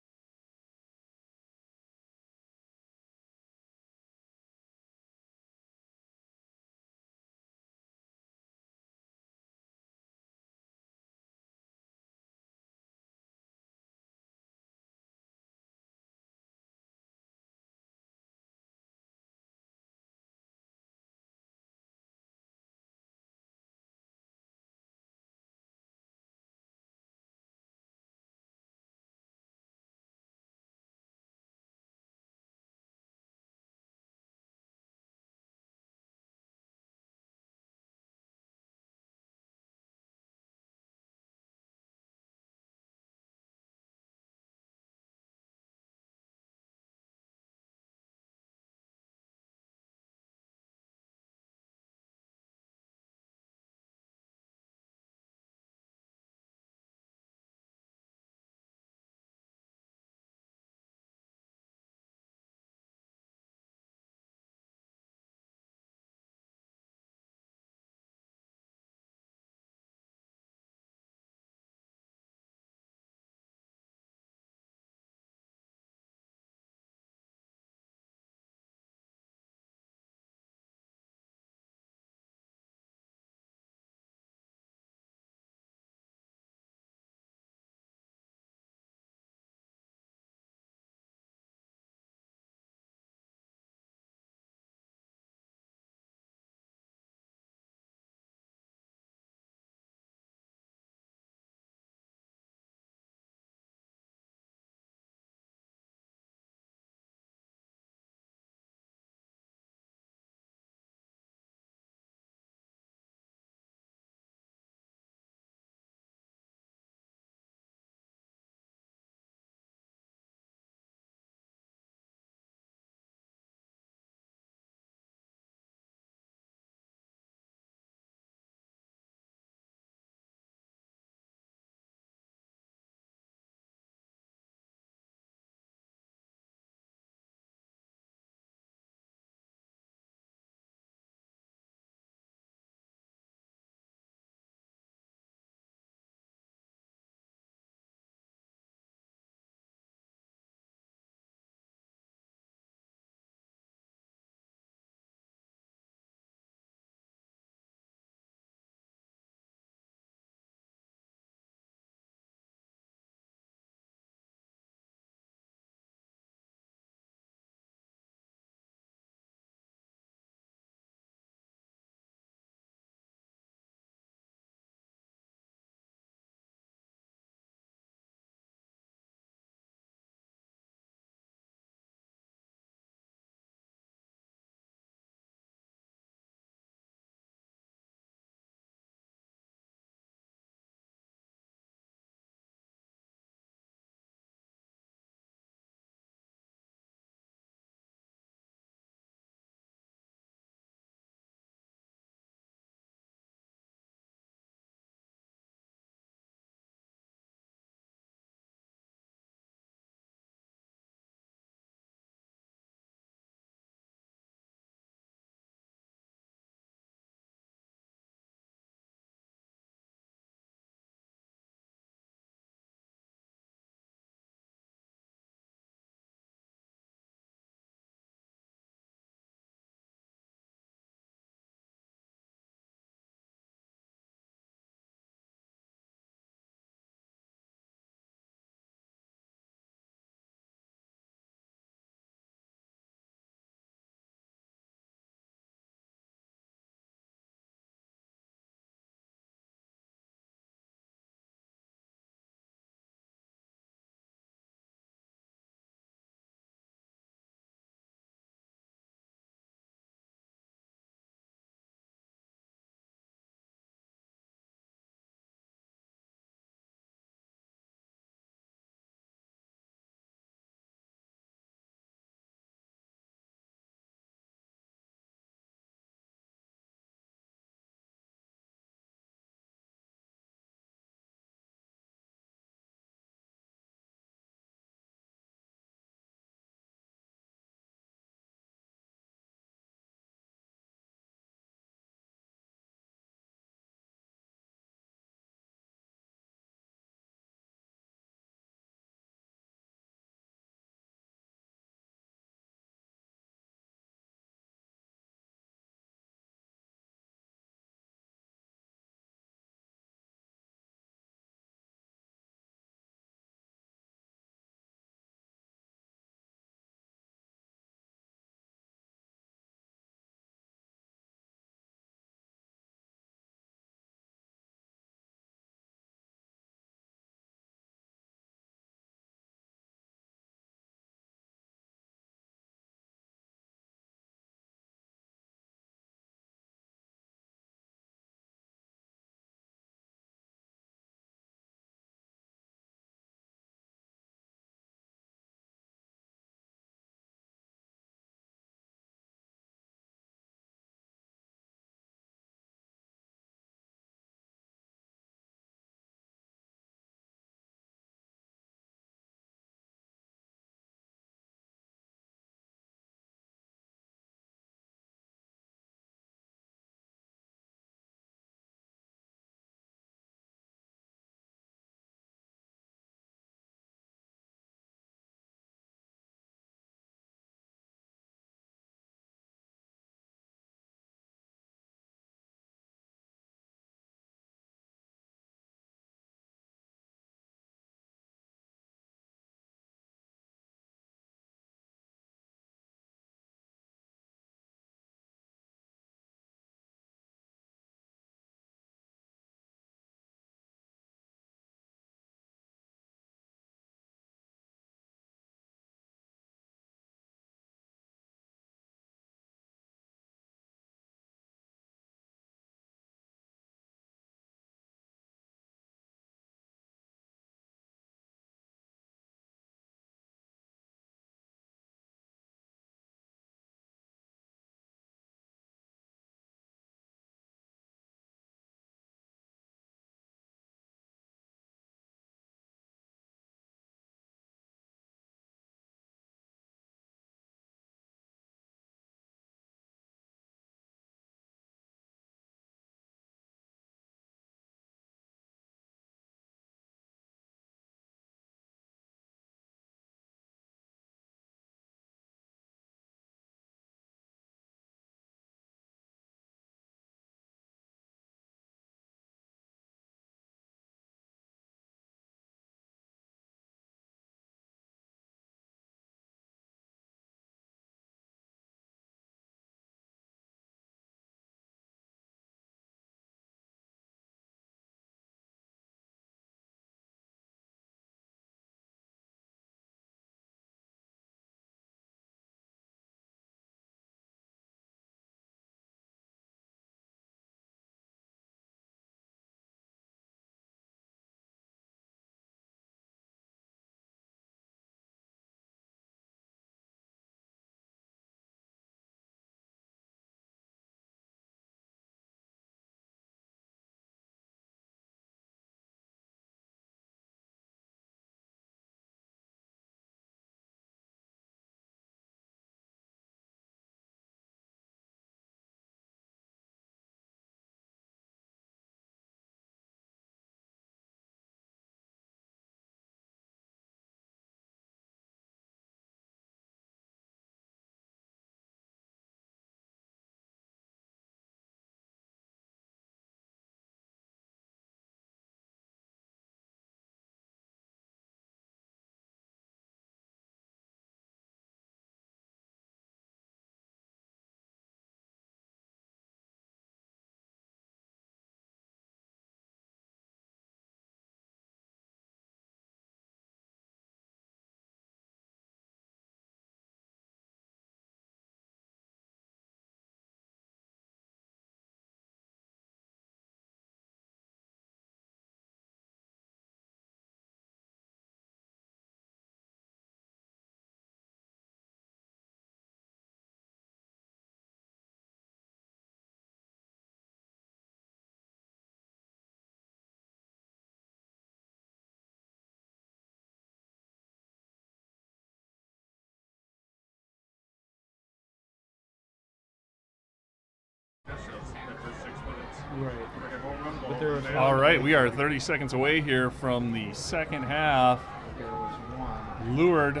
But there was one. All right, we are 30 seconds away here from the second half. There was one. Lourdes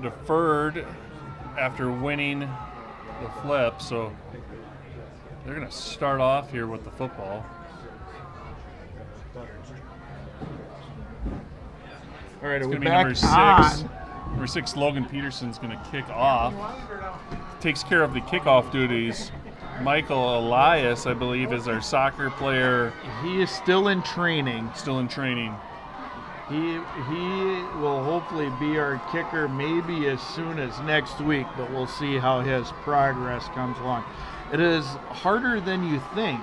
deferred after winning the flip, so they're going to start off here with the football. All right, It's are we going to be back number 6. on? Number 6, Logan Peterson's going to kick off. Takes care of the kickoff duties. Michael Elias, I believe, is our soccer player. He is still in training. Still in training. He will hopefully be our kicker maybe as soon as next week, but we'll see how his progress comes along. It is harder than you think,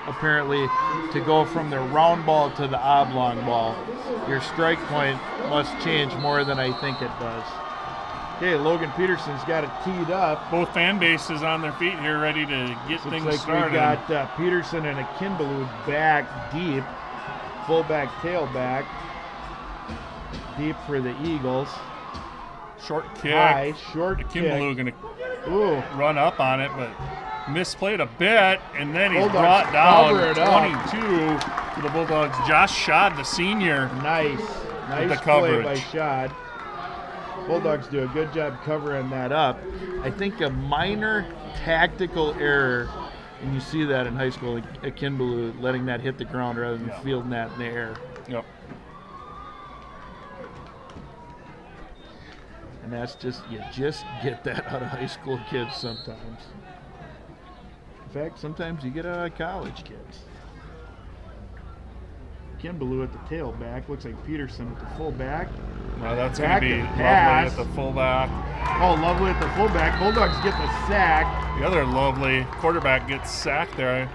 apparently, to go from the round ball to the oblong ball. Your strike point must change more than I think it does. Okay, Logan Peterson's got it teed up. Both fan bases on their feet here, ready to get things Looks like started. we got Peterson and Akinbalu back deep, fullback, tailback, deep for the Eagles. Short kick. High, short Akinbalu kick. going to run up on it, but misplayed a bit, and then he's Bulldogs brought down cover it up. 22 to the Bulldogs. Josh Schad, the senior. Nice the play coverage. by Schad. Bulldogs do a good job covering that up. I think a minor tactical error, and you see that in high school, Akinbalu letting that hit the ground rather than fielding that in the air. Yep. And that's just, you just get that out of high school kids sometimes. In fact, sometimes you get it out of college kids. Akinbalu at the tailback. Looks like Peterson at the fullback. Now that's going to be and Lovely pass. at the fullback. Oh, Lovely at the fullback. Bulldogs get the sack. The other Lovely quarterback gets sacked there.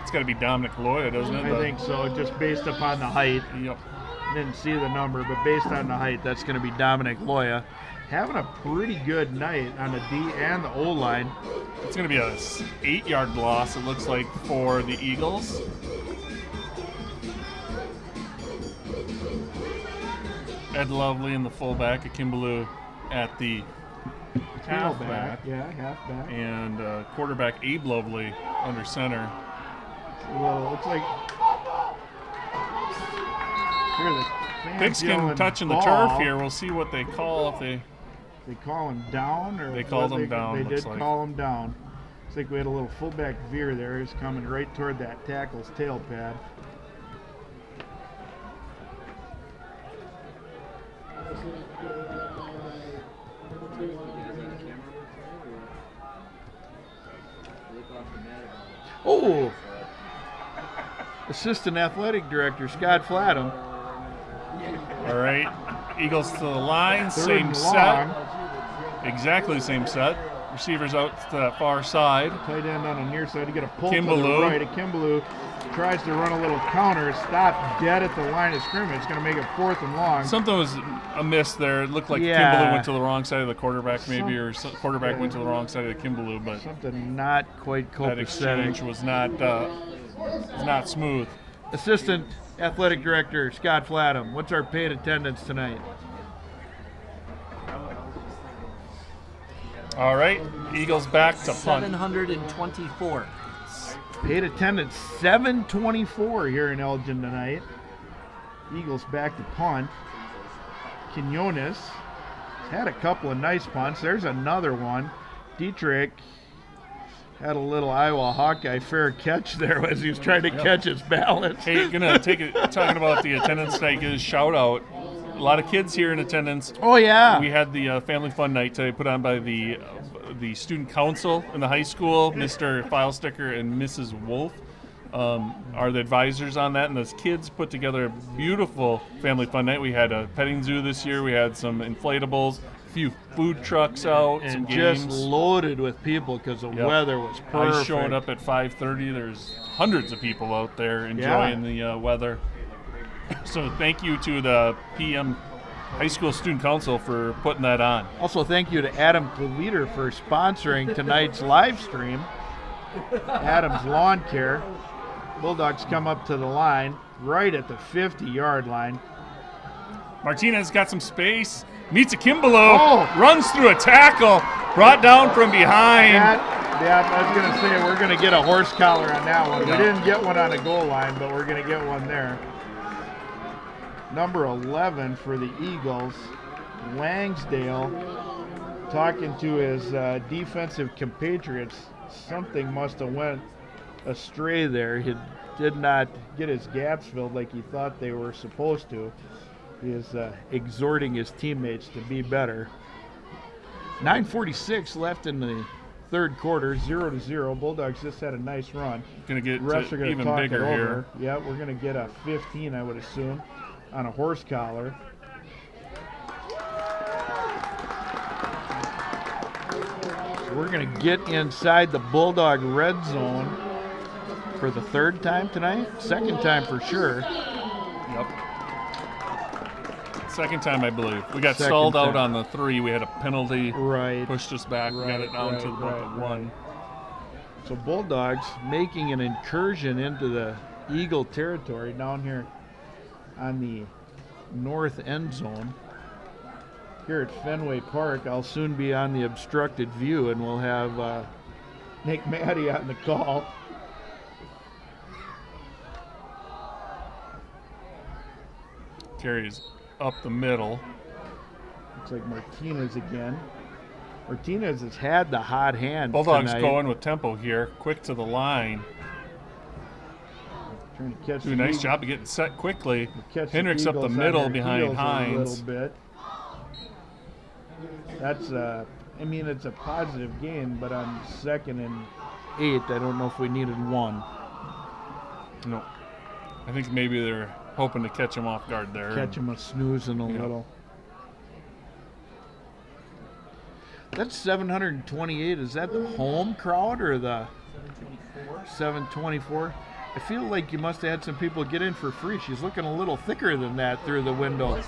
It's got to be Dominic Loya, doesn't it? I think so, just based upon the height. Yep. Didn't see the number, but based on the height, that's going to be Dominic Loya. Having a pretty good night on the D and the O line. It's going to be a 8-yard loss, it looks like, for the Eagles. Ed Lovely in the fullback, Akinbalu at the halfback, halfback. and quarterback Abe Lovely under center. Well, it looks like here the fans Pigskin yelling touching the ball. turf here. We'll see what they call if they. They call him down, or They called him down, They looks did like. call him down. Looks like we had a little fullback veer there. He's coming right toward that tackle's tail pad. Oh! Assistant Athletic Director Scott Flatham. All right, Eagles to the line, Third same and set, long. exactly the same set. Receivers out to that far side. Tight end on the near side. You get a pull to Akinbalu. the right. Akinbalu tries to run a little counter. Stopped dead at the line of scrimmage. It's going to make it 4th and long. Something was amiss there. It looked like Yeah. Kimbaloo went to the wrong side of the quarterback, maybe, or quarterback went to the wrong side of the Kimbaloo, but Something not quite that exchange copacetic. was not smooth. Assistant Athletic Director Scott Flatham. What's our paid attendance tonight? All right, Eagles back to punt. 724. Paid attendance 724 here in Elgin tonight. Eagles back to punt. Quinones had a couple of nice punts. There's another one. Dietrich had a little Iowa Hawkeye fair catch there as he was trying to catch his balance. Hey, gonna take it. Talking about the attendance tonight, give a shout out. A lot of kids here in attendance. Oh yeah. We had the family fun night today, put on by the student council in the high school. Mr. Filesticker and Mrs. Wolf are the advisors on that, and those kids put together a beautiful family fun night. We had a petting zoo this year. We had some inflatables, a few food trucks out, some and games. just loaded with people because the Yep. weather was perfect. I showed up at 5:30. There's hundreds of people out there enjoying the weather. So thank you to the PM High School Student Council for putting that on. Also, thank you to Adam Cleveter for sponsoring tonight's live stream. Adam's Lawn Care. Bulldogs come up to the line right at the 50-yard line. Martinez got some space, meets a Kimbaloo, Oh. runs through a tackle, brought down from behind. Yeah, I was going to say we're going to get a horse collar on that one. Yeah. We didn't get one on the goal line, but we're going to get one there. Number 11 for the Eagles, Langsdale, talking to his defensive compatriots. Something must have went astray there. He did not get his gaps filled like he thought they were supposed to. He is exhorting his teammates to be better. 9:46 left in the third quarter, 0-0. Bulldogs just had a nice run. Going to get Refs are going to even talk bigger it over. here. Yeah, we're going to get a 15, I would assume, on a horse collar. So we're going to get inside the Bulldog red zone for the third time tonight. Second time for sure. Yep. Second time, I believe. We got Second stalled out time. on the 3. We had a penalty. Right. Pushed us back. We got it down to about 1. So Bulldogs making an incursion into the Eagle territory down here on the north end zone. Here at Fenway Park, I'll soon be on the obstructed view, and we'll have Nick Matty on the call. Carries up the middle. Looks like Martinez again. Martinez has had the hot hand Bulldogs tonight. going with tempo here. Quick to the line. Trying to catch Do a the nice Eagle- job of getting set quickly. catch Hendricks up the Eagles on middle their behind heels Hines. a little bit. That's I mean, it's a positive gain, but on 2nd and 8, I don't know if we needed 1. No. I think maybe they're hoping to catch him off guard there. Catch him a snoozing a Yeah. little. That's 728. Is that the home crowd or the 724? I feel like you must have had some people get in for free. She's looking a little thicker than that through the window.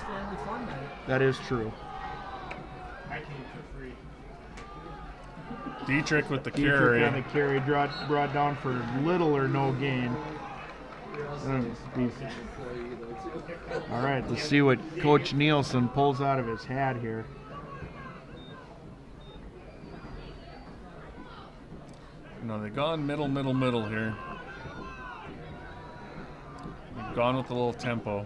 That is true. Dietrich with the Dietrich carry. on the carry, brought down for little or no gain. All right, let's see what Coach Nielsen pulls out of his hat here. No, they've gone middle here. They've gone with a little tempo.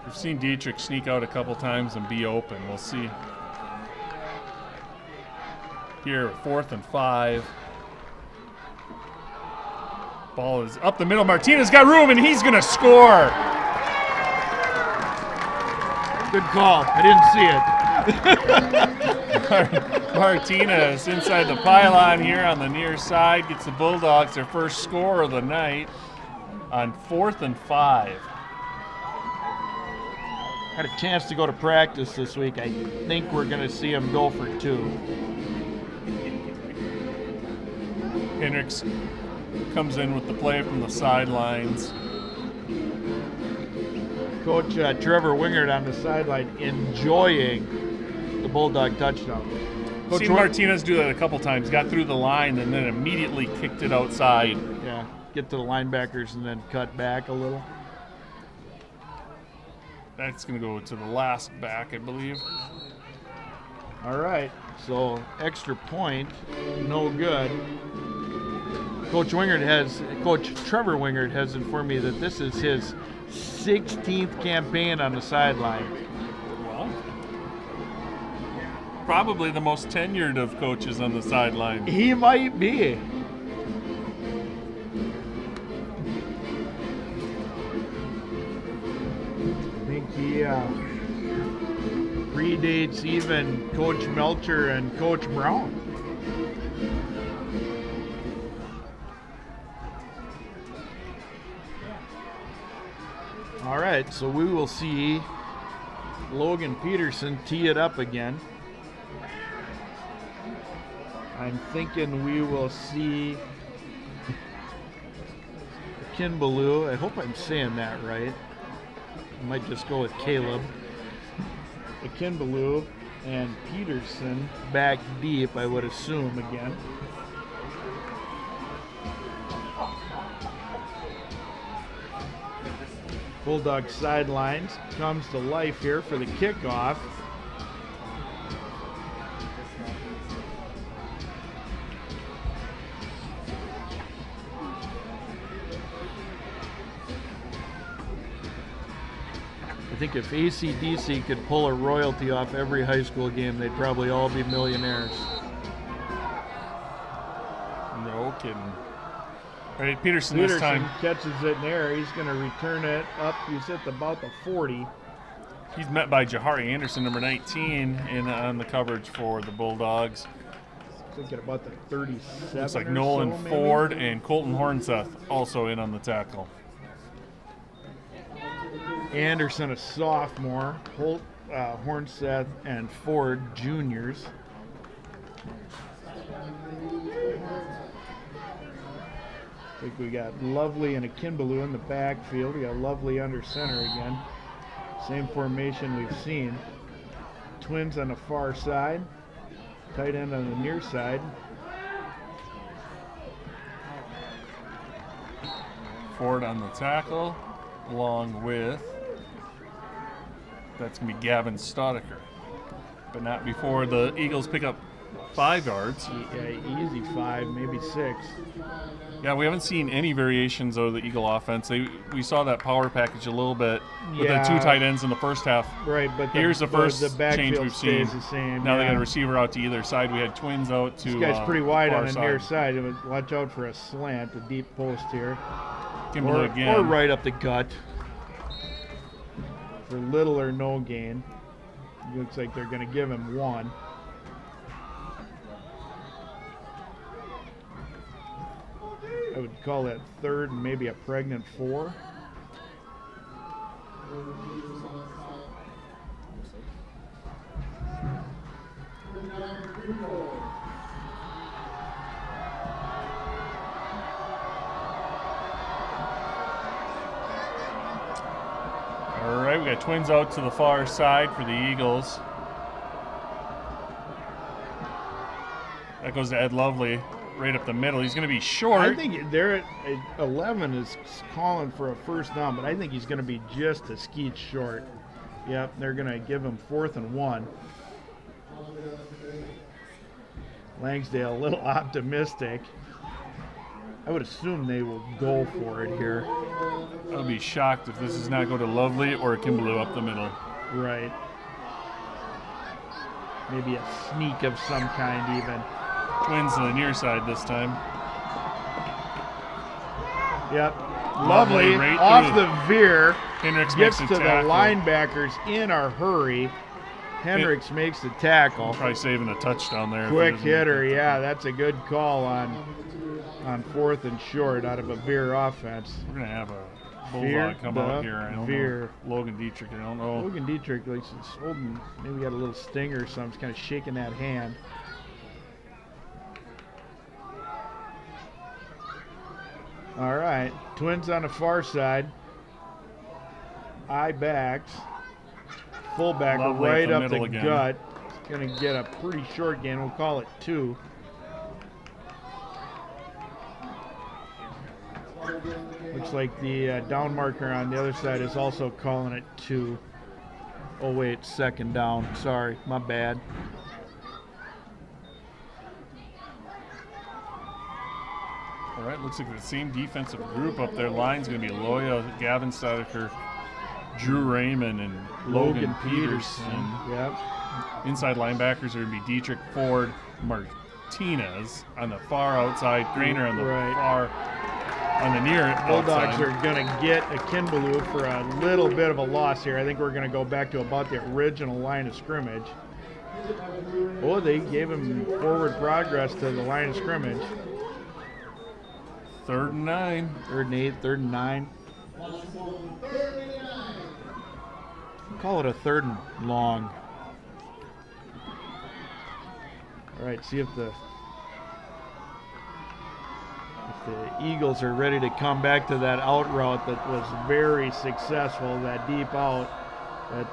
We've seen Dietrich sneak out a couple times and be open. We'll see. Here, 4th and 5. Ball is up the middle. Martinez got room, and he's going to score. Good call. I didn't see it. Martinez inside the pylon here on the near side gets the Bulldogs their first score of the night on 4th and 5. Had a chance to go to practice this week. I think we're going to see him go for 2. Hendricks comes in with the play from the sidelines. Coach Trevor Wingard on the sideline enjoying the Bulldog touchdown. Coach Seen Martinez do that a couple times. Got through the line and then immediately kicked it outside. Yeah, get to the linebackers and then cut back a little. That's going to go to the last back, I believe. All right, so extra point, no good. Coach Trevor Wingard has informed me that this is his 16th campaign on the sideline. Well, probably the most tenured of coaches on the sideline. He might be. I think he predates even Coach Melcher and Coach Brown. All right, so we will see Logan Peterson tee it up again. I'm thinking we will see Kinbaloo. I hope I'm saying that right. I might just go with Caleb. Kinbaloo and Peterson back deep, I would assume, again. Bulldog sidelines comes to life here for the kickoff. I think if AC/DC could pull a royalty off every high school game, they'd probably all be millionaires. No kidding. All right, Peterson this time. Catches it in there. He's going to return it up. He's at about the 40. He's met by Jahari Anderson, number 19, on the coverage for the Bulldogs. Thinking about the 37. Looks like Nolan Ford and Colton Hornseth also in on the tackle. Anderson, a sophomore. Hornseth and Ford, juniors. I think we got Lovely and Akinbaloo in the backfield. We got Lovely under center again. Same formation we've seen. Twins on the far side. Tight end on the near side. Ford on the tackle, along with, that's going to be Gavin Staudiker. But not before the Eagles pick up 5 yards. Yeah, easy 5, maybe 6. Yeah, we haven't seen any variations of the Eagle offense. We saw that power package a little bit with the 2 tight ends in the first half. Right, but here's the first change we've seen. The same, now they got a receiver out to either side. We had twins out to this guy's pretty wide on the side. near side. Watch out for a slant, a deep post here. Again. Or right up the gut. For little or no gain. Looks like they're going to give him 1. I would call that 3rd and maybe a pregnant 4. All right, we got twins out to the far side for the Eagles. That goes to Ed Lovely. Right up the middle. He's going to be short. I think they're at 11 is calling for a first down, but I think he's going to be just a skeet short. Yep, they're going to give him 4th and 1. Langsdale a little optimistic. I would assume they will go for it here. I'll be shocked if this does not go to Lovely or Kimbaloo up the middle. Right. Maybe a sneak of some kind even. Twins to the near side this time. Yep. Lovely right off the veer. Hendricks gets makes to the the tackle. Linebackers in a hurry. Hendricks makes the tackle. Probably saving a touchdown there. Quick hitter, yeah, that's a good call on 4th and short out of a veer offense. We're going to have a Bulldog come out here. I don't know. Logan Dietrich, I don't know. Logan Dietrich, like he's holding, maybe got a little stinger or something. He's kind of shaking that hand. All right, twins on the far side. Eye backs. Fullback Lovely right up the again. gut. Going to get a pretty short gain. We'll call it 2. Looks like the down marker on the other side is also calling it 2. Oh, wait, 2nd down. Sorry, my bad. All right, looks like the same defensive group up there. Line's going to be Loya, Gavin Staudiker, Drew Raymond, and Logan Peterson. Yep. Inside linebackers are going to be Dietrich, Ford, Martinez on the far outside, Grainer on the far, on the near Bulldogs outside. are going to get Akinbaloo for a little bit of a loss here. I think we're going to go back to about the original line of scrimmage. Oh, they gave him forward progress to the line of scrimmage. 3rd and 9. 3rd and 8, 3rd and 9. Call it a 3rd and long. All right, see if the Eagles are ready to come back to that out route that was very successful, that deep out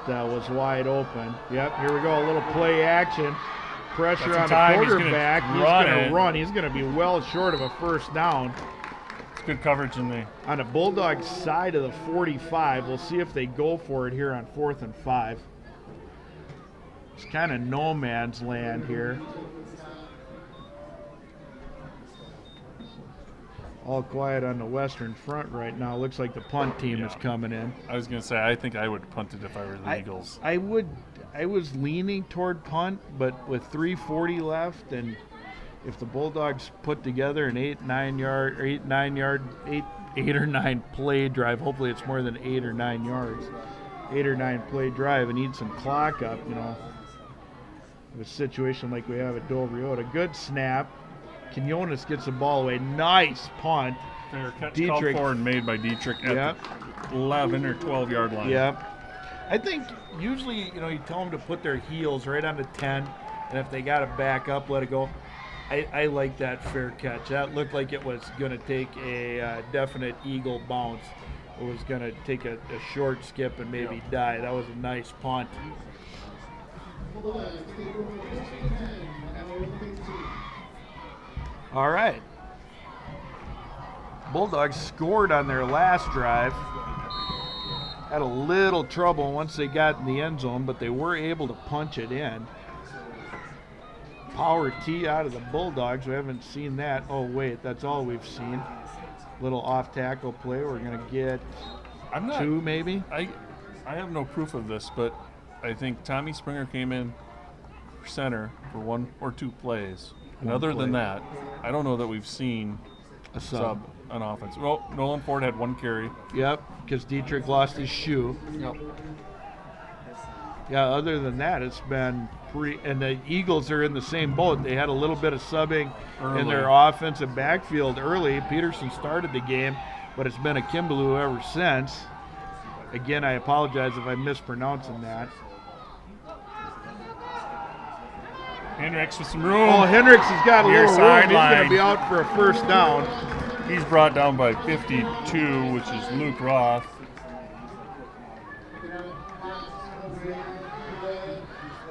that was wide open. Yep, here we go, a little play action. Pressure on the quarterback. He's going to run. He's going to be well short of a first down. It's good coverage in the on the Bulldogs side of the 45. We'll see if they go for it here on 4th and 5. It's kind of no man's land here. all quiet on the Western Front right now. Looks like the punt team is coming in. I was going to say, I think I would punt it if I were the Eagles. I was leaning toward punt, but with 3:40 left, and if the Bulldogs put together an 8 or 9 play drive, hopefully it's more than 8 or 9 yards, 8 or 9 play drive, and eat some clock up, a situation like we have at Del Rio. A good snap. Quinones gets the ball away. Nice punt. Fair catch called for and made by Dietrich at the 11 or 12-yard line. Yep. I think usually, you tell them to put their heels right on the 10, and if they got to back up, let it go. I like that fair catch. That looked like it was going to take a definite Eagle bounce. It was going to take a short skip and maybe die. That was a nice punt. All right. Bulldogs scored on their last drive. Had a little trouble once they got in the end zone, but they were able to punch it in. Power T out of the Bulldogs. We haven't seen that. Oh, wait, that's all we've seen. Little off-tackle play. We're going to get 2 maybe. I have no proof of this, but I think Tommy Springer came in for center for 1 or 2 plays. And other than that, I don't know that we've seen a sub on offense. Well, Nolan Ford had 1 carry. Yep, because Dietrich lost his shoe. Yep. Yeah, other than that, it's been pretty. And the Eagles are in the same boat. They had a little bit of subbing in their offensive backfield early. Peterson started the game, but it's been a Kimbaloo ever since. Again, I apologize if I'm mispronouncing that. Hendricks with some room. Oh, Hendricks has got a Near little room. He's sideline. going to be out for a first down. He's brought down by 52, which is Luke Roth.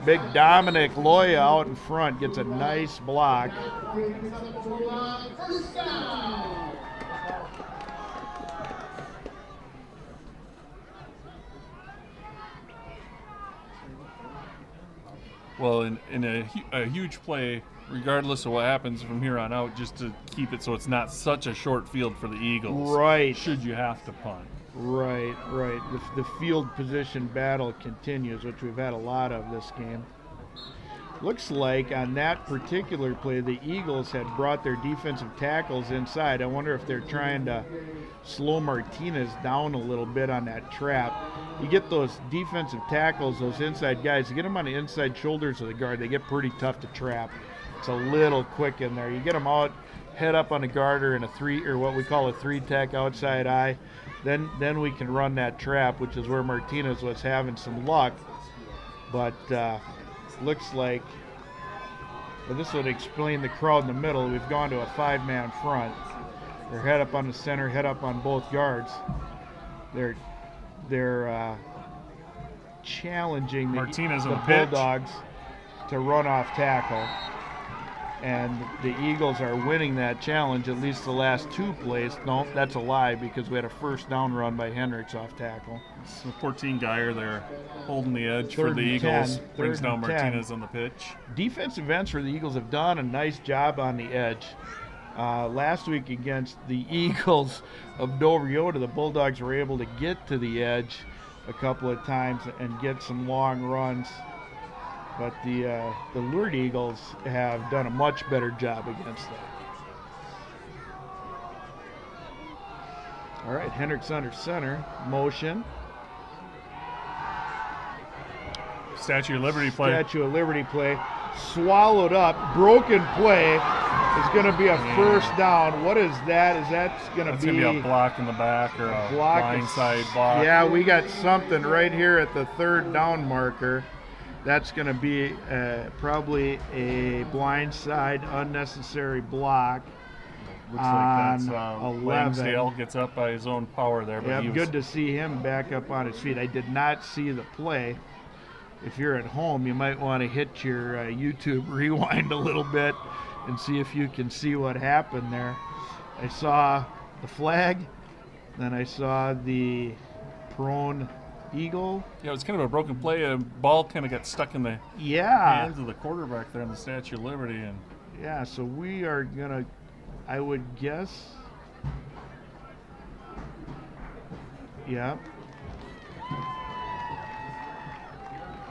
Big Dominic Loya out in front gets a nice block. First down. Well, in a huge play, regardless of what happens from here on out, just to keep it so it's not such a short field for the Eagles. Right. Should you have to punt. Right. The field position battle continues, which we've had a lot of this game. Looks like on that particular play, the Eagles had brought their defensive tackles inside. I wonder if they're trying to slow Martinez down a little bit on that trap. You get those defensive tackles, those inside guys, you get them on the inside shoulders of the guard, they get pretty tough to trap. It's a little quick in there. You get them out, head up on the guard or in a 3, or what we call a 3-tech outside eye, then we can run that trap, which is where Martinez was having some luck. But looks like, well, this would explain the crowd in the middle. We've gone to a 5-man front. They're head up on the center, head up on both guards. They're challenging Martinez the Bulldogs to run off tackle. And the Eagles are winning that challenge, at least the last 2 plays. No, that's a lie, because we had a first down run by Hendricks off tackle. So 14 Geyer there holding the edge for the Eagles. Brings down Martinez on the pitch. Defensive ends for the Eagles have done a nice job on the edge. Last week against the Eagles of Del Rio, the Bulldogs were able to get to the edge a couple of times and get some long runs. But the Lourdes Eagles have done a much better job against that. All right, Hendricks under center, motion. Statue of Liberty play. Statue of Liberty play. Swallowed up. Broken play is going to be a first down. What is that? That's going to be a block in the back or a blindside block. Yeah, we got something right here at the 3rd down marker. That's going to be probably a blindside unnecessary block. Looks like that's Lansdale gets up by his own power there. But yeah, good to see him back up on his feet. I did not see the play. If you're at home, you might want to hit your YouTube rewind a little bit and see if you can see what happened there. I saw the flag, then I saw the prone Eagle. Yeah, it was kind of a broken play. A ball kind of got stuck in the hands of the quarterback there in the Statue of Liberty. And yeah, so we are going to, I would guess, Yeah.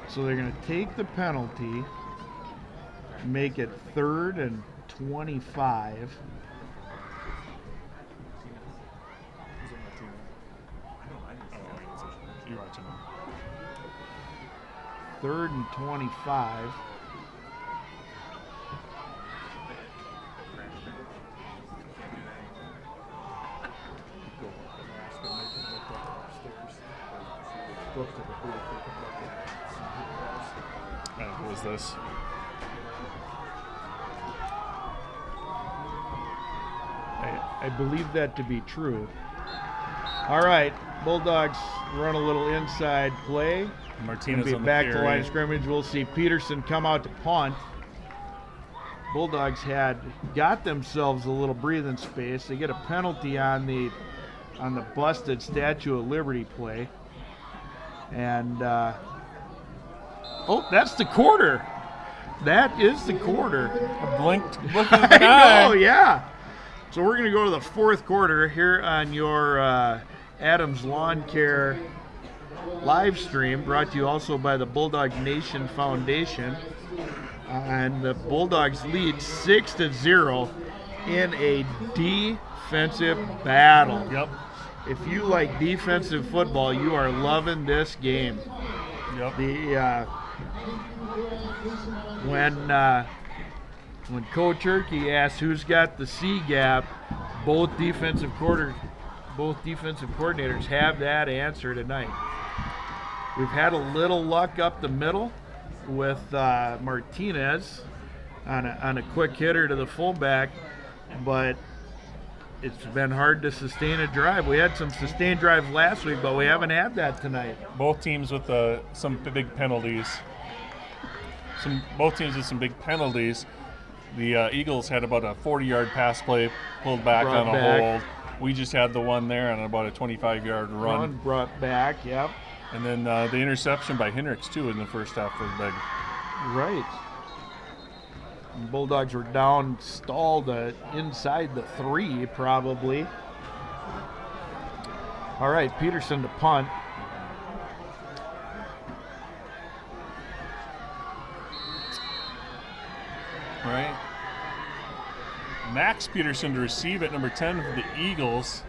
So they're going to take the penalty, make it 3rd and 25. You're watching them. 3rd and 25. What was this? I believe that to be true. All right, Bulldogs run a little inside play. Martinez Be on the back to carry. line of scrimmage. We'll see Peterson come out to punt. Bulldogs had got themselves a little breathing space. They get a penalty on the busted Statue of Liberty play. And oh, that's the quarter. That is the quarter. I blinked. Look at the I guy. know, yeah. So we're going to go to the 4th quarter here on your Adams Lawn Care live stream, brought to you also by the Bulldog Nation Foundation. And the Bulldogs lead 6-0 in a defensive battle. Yep. If you like defensive football, you are loving this game. Yep. When Coach Turkey asks who's got the C gap, both defensive coordinators have that answer tonight. We've had a little luck up the middle with Martinez on a quick hitter to the fullback, but it's been hard to sustain a drive. We had some sustained drives last week, but we haven't had that tonight. Both teams with some big penalties. Both teams with some big penalties. The Eagles had about a 40-yard pass play pulled back Brought on a back. hold. We just had the one there on about a 25-yard run. Brought back, yep. And then the interception by Hendricks, too, in the first half was big. Right. And Bulldogs were down, stalled inside the 3, probably. All right, Peterson to punt. Right. Max Peterson to receive at number 10 for the Eagles.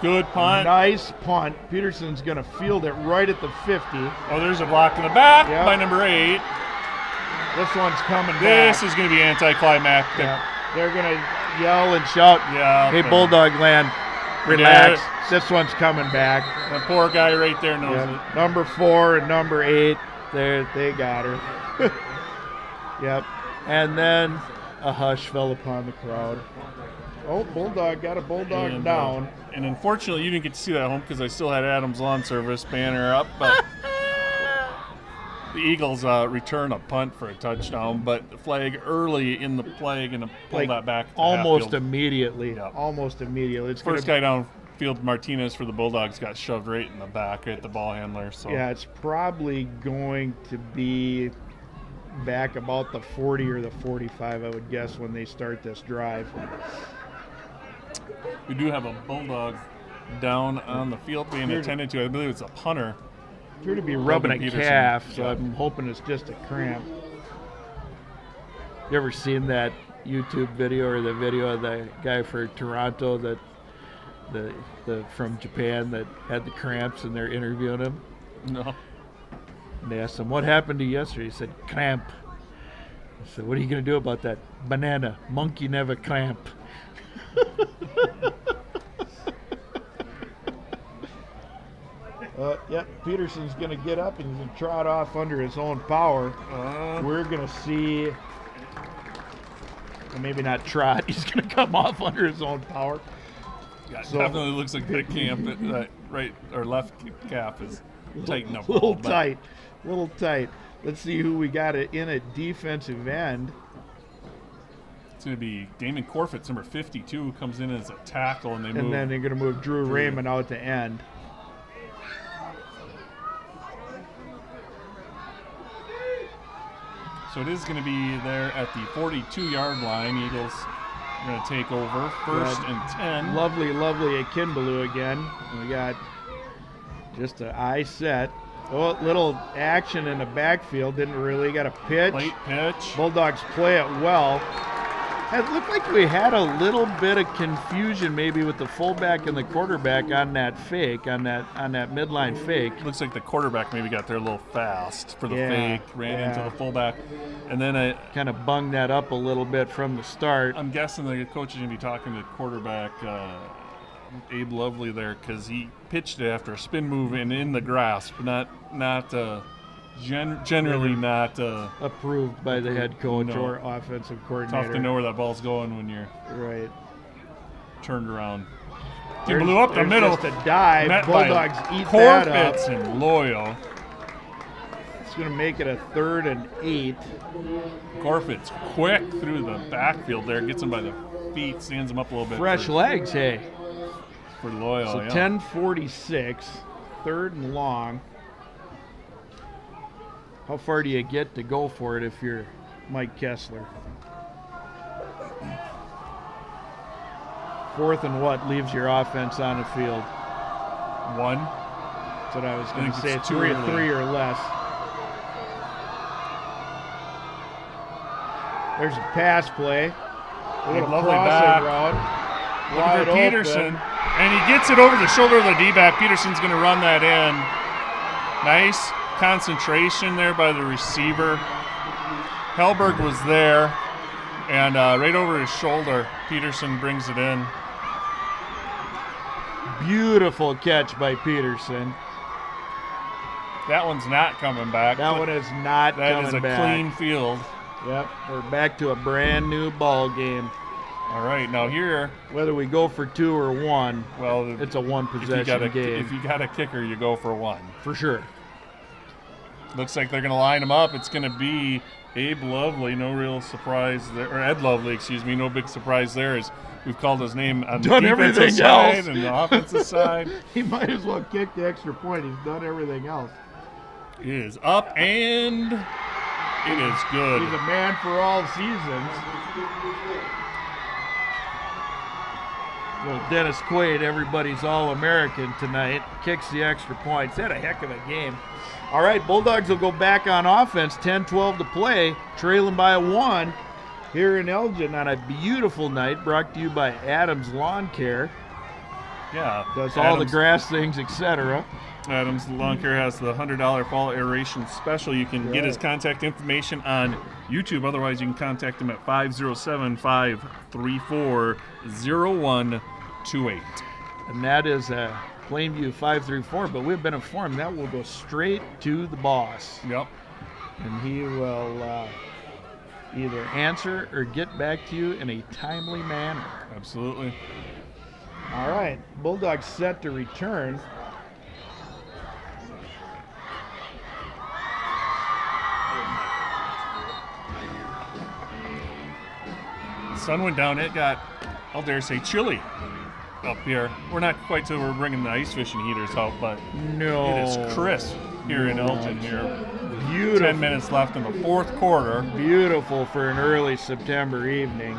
Good punt. Nice punt. Peterson's going to field it right at the 50. Oh, there's a block in the back Yep. by number 8. This one's coming back. This is going to be anticlimactic. Yeah. They're going to yell and shout, Yeah. hey, Bulldog land, relax. This one's coming back. The poor guy right there knows Yep. it. Number 4 and number 8, they got her. Yep. And then a hush fell upon the crowd. Oh, Bulldog got a Bulldog And, down. And unfortunately, you didn't get to see that home because I still had Adams Lawn Service banner up. But the Eagles return a punt for a touchdown, but the flag early in the play going to pull that back to almost half field. immediately. Yep. Almost immediately. It's First gonna, guy downfield, Martinez for the Bulldogs, got shoved right in the back at the ball handler. So Yeah, it's probably going to be back about the 40 or the 45, I would guess, when they start this drive. we do have a Bulldog down on the field being attended to. I believe it's a punter. Appear to be rubbing a Peterson. calf, so Yeah. I'm hoping it's just a cramp. You ever seen that YouTube video or the video of the guy for Toronto that the from Japan that had the cramps and they're interviewing him? No. And they asked him, what happened to you yesterday? He said, cramp. I said, what are you going to do about that? Banana. Monkey never cramp. Yep, Peterson's going to get up and he's going to trot off under his own power. We're going to see, well, maybe not trot, he's going to come off under his own power. Yeah, So- definitely looks like that camp, right or left calf is tightened up. A little bit. tight. Let's see who we got in at defensive end. It's going to be Damon Corfitz, number 52, who comes in as a tackle, and they move. And then they're going to move Drew Raymond out to end. So it is going to be there at the 42-yard line. Eagles We're going to take over 1st and 10. Lovely Akinbaloo again. And we got just an eye set. Oh, little action in the backfield. Didn't really got a pitch. Late pitch. Bulldogs play it well. It looked like we had a little bit of confusion maybe with the fullback and the quarterback on that fake, on that midline fake. Looks like the quarterback maybe got there a little fast for the fake, ran into the fullback, and then I kind of bunged that up a little bit from the start. I'm guessing the coach is going to be talking to quarterback Abe Lovely there because he pitched it after a spin move and in the grasp, generally not approved by the head coach or offensive coordinator. Tough to know where that ball's going when you're turned around. He blew up the middle. Just a dive. Met Bulldogs by eat that up. Corfitz and Loyal. It's going to make it a 3rd and 8. Corfitz quick through the backfield there, gets him by the feet, stands him up a little bit. Fresh legs, hey. For Loyal, so 10:46, 3rd and long. How far do you get to go for it if you're Mike Kessler? 4th and what leaves your offense on the field? 1. That's what I was going to say. 3 or less. There's a pass play. A little lovely crossing back. route. Look for Peterson. And he gets it over the shoulder of the D-back. Peterson's going to run that in. Nice concentration there by the receiver. Hellberg was there. And right over his shoulder, Peterson brings it in. Beautiful catch by Peterson. That one's not coming back. That one is not coming back. That is a clean field. Yep, we're back to a brand new ball game. All right, now here, whether we go for 2 or 1, well, it's a 1 possession game. If you got a kicker, you go for 1. For sure. Looks like they're going to line them up. It's going to be Abe Lovely. No real surprise there, or Ed Lovely, excuse me. No big surprise there, as we've called his name on the defensive side and the offensive side. He might as well kick the extra point. He's done everything else. It is up and it is good. He's a man for all seasons. Well, Dennis Quaid, everybody's All-American tonight, kicks the extra points. Had a heck of a game. All right, Bulldogs will go back on offense, 10-12 to play, trailing by 1 here in Elgin on a beautiful night, brought to you by Adams Lawn Care. Yeah. Does all the grass things, etc. Adams Lawn Care has the $100 fall aeration special. You can get his contact information on YouTube. Otherwise, you can contact him at 507-534-0128. And that is a Plainview 534, but we've been informed that will go straight to the boss. Yep. And he will either answer or get back to you in a timely manner. Absolutely. All right, Bulldogs set to return. The sun went down. It got, I'll dare say, chilly up here. We're not quite till we're bringing the ice fishing heaters out, but it is crisp here in Elgin here. Beautiful. 10 minutes left in the 4th quarter. Beautiful for an early September evening.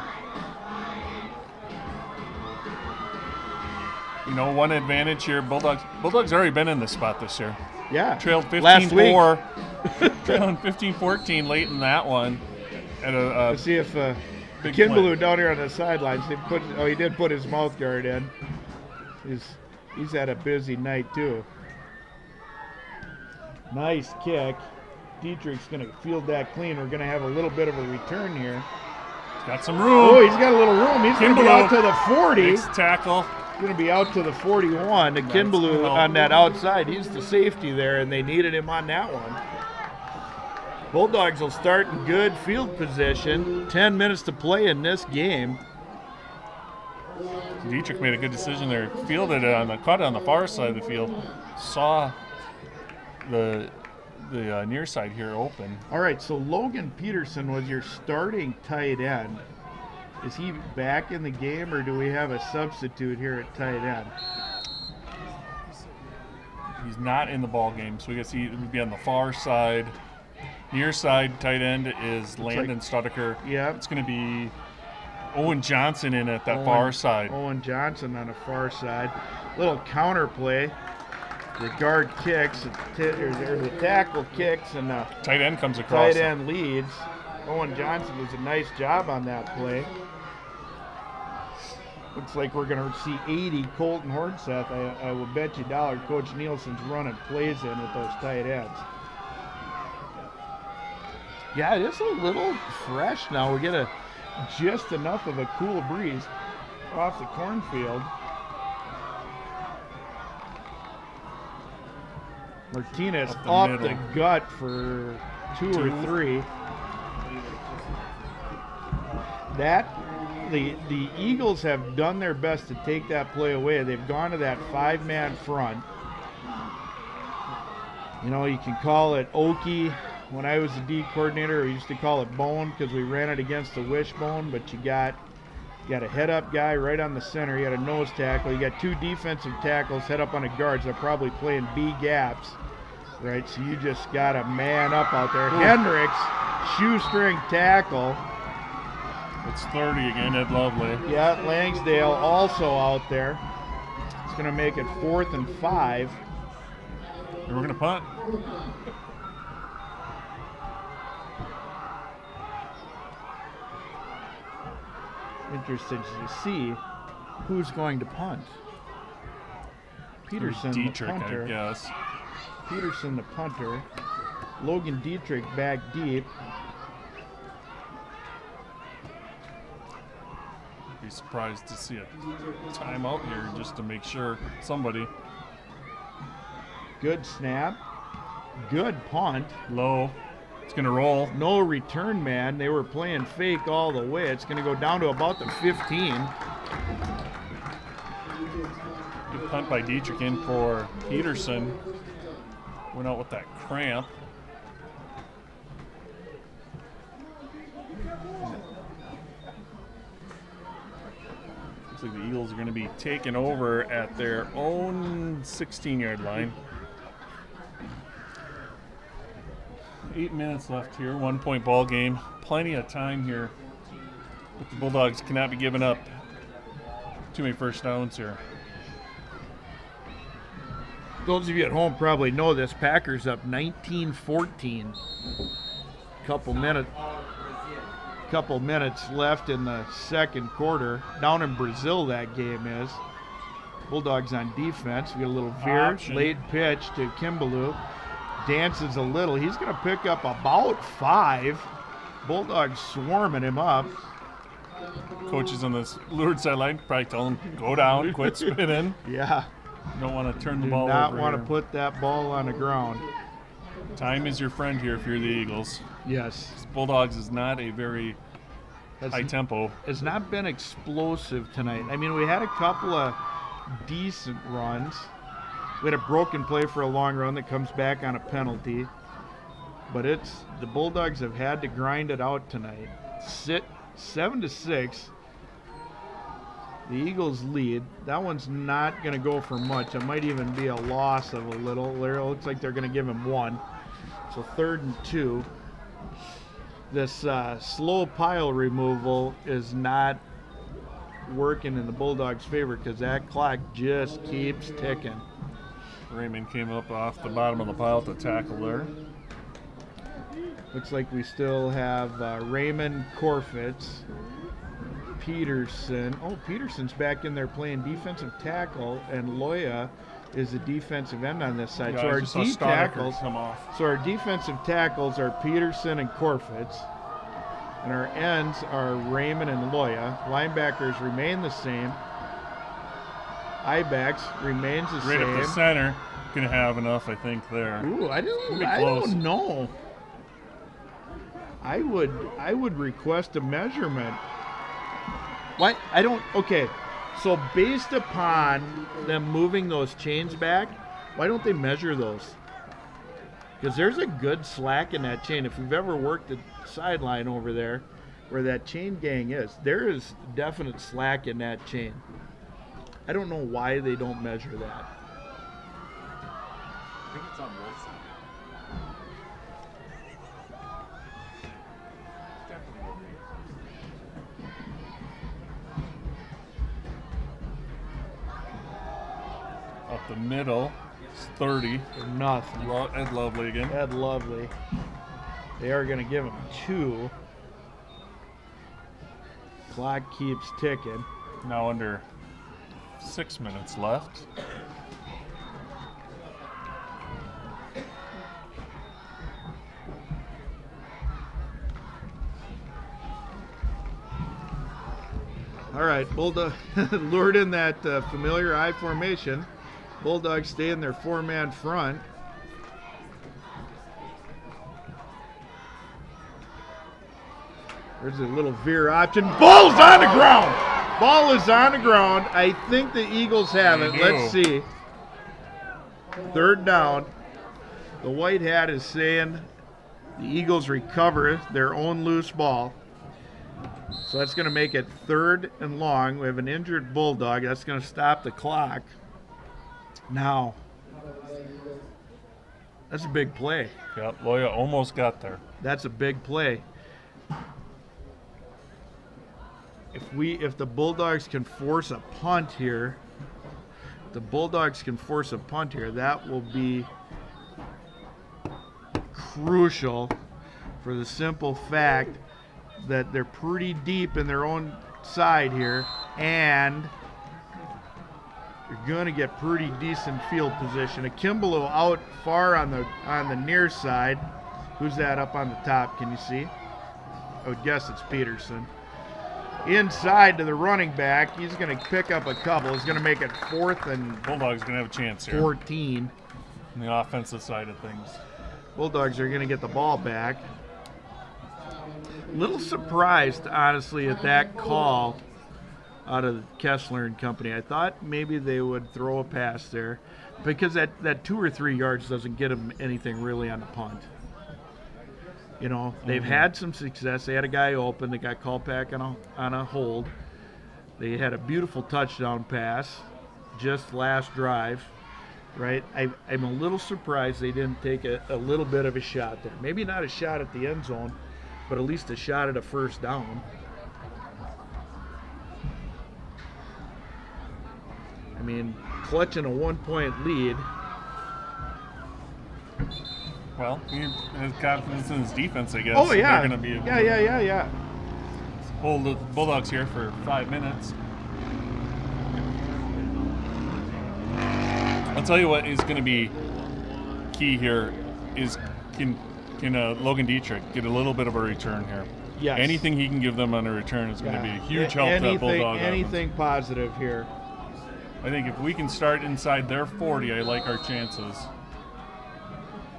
You know, one advantage here, Bulldogs already been in this spot this year. Yeah. Trailed 15-4. Trailing 15-14 late in that one. Let's see if Kinbaloo down here on the sidelines, he did put his mouth guard in. He's had a busy night too. Nice kick. Dietrich's going to field that clean. We're going to have a little bit of a return here. Got some room. Oh, he's got a little room. He's going to be out to the 40. Makes tackle. He's going to be out to the 41. And Kinbaloo on that outside, he's the safety there, and they needed him on that one. Bulldogs will start in good field position. 10 minutes to play in this game. Dietrich made a good decision there. Fielded it caught it on the far side of the field. Saw the near side here open. All right, so Logan Peterson was your starting tight end. Is he back in the game, or do we have a substitute here at tight end? He's not in the ball game, so we guess he would be on the far side. Near side tight end is Landon Studeker. Yeah. It's going to be Owen Johnson in at that far side. Owen Johnson on the far side. Little counter play. The guard kicks, or the tackle kicks, and the Tight end comes across. tight end leads. Owen Johnson does a nice job on that play. Looks like we're going to see 80 Colton Hornseth. I will bet you $1 Coach Nielsen's running plays in with those tight ends. Yeah, it is a little fresh now. We get just enough of a cool breeze off the cornfield. Martinez up the gut for two or three. The Eagles have done their best to take that play away. They've gone to that 5-man front. You know, you can call it Okie. When I was the D coordinator, we used to call it bone because we ran it against the wishbone, but you got a head-up guy right on the center. You got a nose tackle. You got 2 defensive tackles head up on the guards. They're probably playing B gaps, right? So you just got a man up out there. Hendricks, shoestring tackle. It's 30 again, Ed Lovely. Yeah, Langsdale also out there. It's going to make it 4th and 5. And we're going to punt. Interested to see who's going to punt. Peterson, Dietrich, the punter. I guess. Peterson, the punter. Logan Dietrich back deep. Be surprised to see a timeout here just to make sure somebody. Good snap. Good punt. Low. It's going to roll. No return man. They were playing fake all the way. It's going to go down to about the 15. Good punt by Dietrich in for Peterson. Went out with that cramp. Looks like the Eagles are going to be taken over at their own 16-yard line. 8 minutes left here, 1-point ball game. Plenty of time here. But the Bulldogs cannot be giving up too many first downs here. Those of you at home probably know this. Packers up 19-14. Couple minutes left in the second quarter. Down in Brazil that game is. Bulldogs on defense. We get a little veer. Option. Late pitch to Kimbaloo. Dances a little. He's going to pick up about 5. Bulldogs swarming him up. Coaches on this Lourdes sideline probably tell him, go down, quit spinning. Yeah. You don't want to turn the Do ball not over want to here. put that ball on the ground. Time is your friend here if you're the Eagles. Yes. Bulldogs is not a very high tempo. Has not been explosive tonight. I mean, we had a couple of decent runs. We had a broken play for a long run that comes back on a penalty. But the Bulldogs have had to grind it out tonight. 7-6. The Eagles lead. That one's not going to go for much. It might even be a loss of a little. It looks like they're going to give him 1. So 3rd and 2. This slow pile removal is not working in the Bulldogs' favor because that clock just keeps ticking. Raymond came up off the bottom of the pile to tackle there. Looks like we still have Raymond, Corfitz, Peterson. Oh, Peterson's back in there playing defensive tackle, and Loya is the defensive end on this side. Yeah, So I our just saw D Stoddard tackles, come off. so our defensive tackles are Peterson and Corfitz, and our ends are Raymond and Loya. Linebackers remain the same. I-backs remains the Right same. up the center. Going to have enough, I think, there. Ooh, I Be don't close. know. I would request a measurement. What? I don't. Okay, so based upon them moving those chains back, why don't they measure those? Because there's a good slack in that chain. If you've ever worked the sideline over there, where that chain gang is, there is definite slack in that chain. I don't know why they don't measure that. I think it's on both sides. Definitely. up the middle. It's 30. For nothing. Ed Lovely again. Ed Lovely. They are going to give him 2. Clock keeps ticking. Now under 6 minutes left. All right, Bulldog lured in that familiar I formation. Bulldogs stay in their 4-man front. There's a little veer option. Ball's on the ground. Ball is on the ground. I think the Eagles have it. Let's see. 3rd down. The white hat is saying the Eagles recover their own loose ball. So that's going to make it 3rd and long. We have an injured Bulldog. That's going to stop the clock. Now, that's a big play. Yep, Loya almost got there. That's a big play. If the Bulldogs can force a punt here, that will be crucial for the simple fact that they're pretty deep in their own side here, and you're going to get pretty decent field position. Akimbaloo out far on the near side. Who's that up on the top? Can you see? I would guess it's Peterson. Inside to the running back. He's going to pick up a couple. He's going to make it 4th and Bulldogs going to have a chance here 14. on the offensive side of things. Bulldogs are going to get the ball back. A little surprised, honestly, at that call out of Kessler and company. I thought maybe they would throw a pass there because that 2 or 3 yards doesn't get them anything really on the punt. You know, they've had some success. They had a guy open. They got called back on a hold. They had a beautiful touchdown pass just last drive, right? I'm a little surprised they didn't take a little bit of a shot there. Maybe not a shot at the end zone, but at least a shot at a 1st down. I mean, clutching a 1-point lead. Well, he has confidence in his defense, I guess. Oh, yeah. They're going to be able Yeah. hold the Bulldogs here for 5 minutes. I'll tell you what is going to be key here is can Logan Dietrich get a little bit of a return here? Yes. Anything he can give them on a return is going to be a huge help to that Bulldog offense. Anything positive here. I think if we can start inside their 40, I like our chances.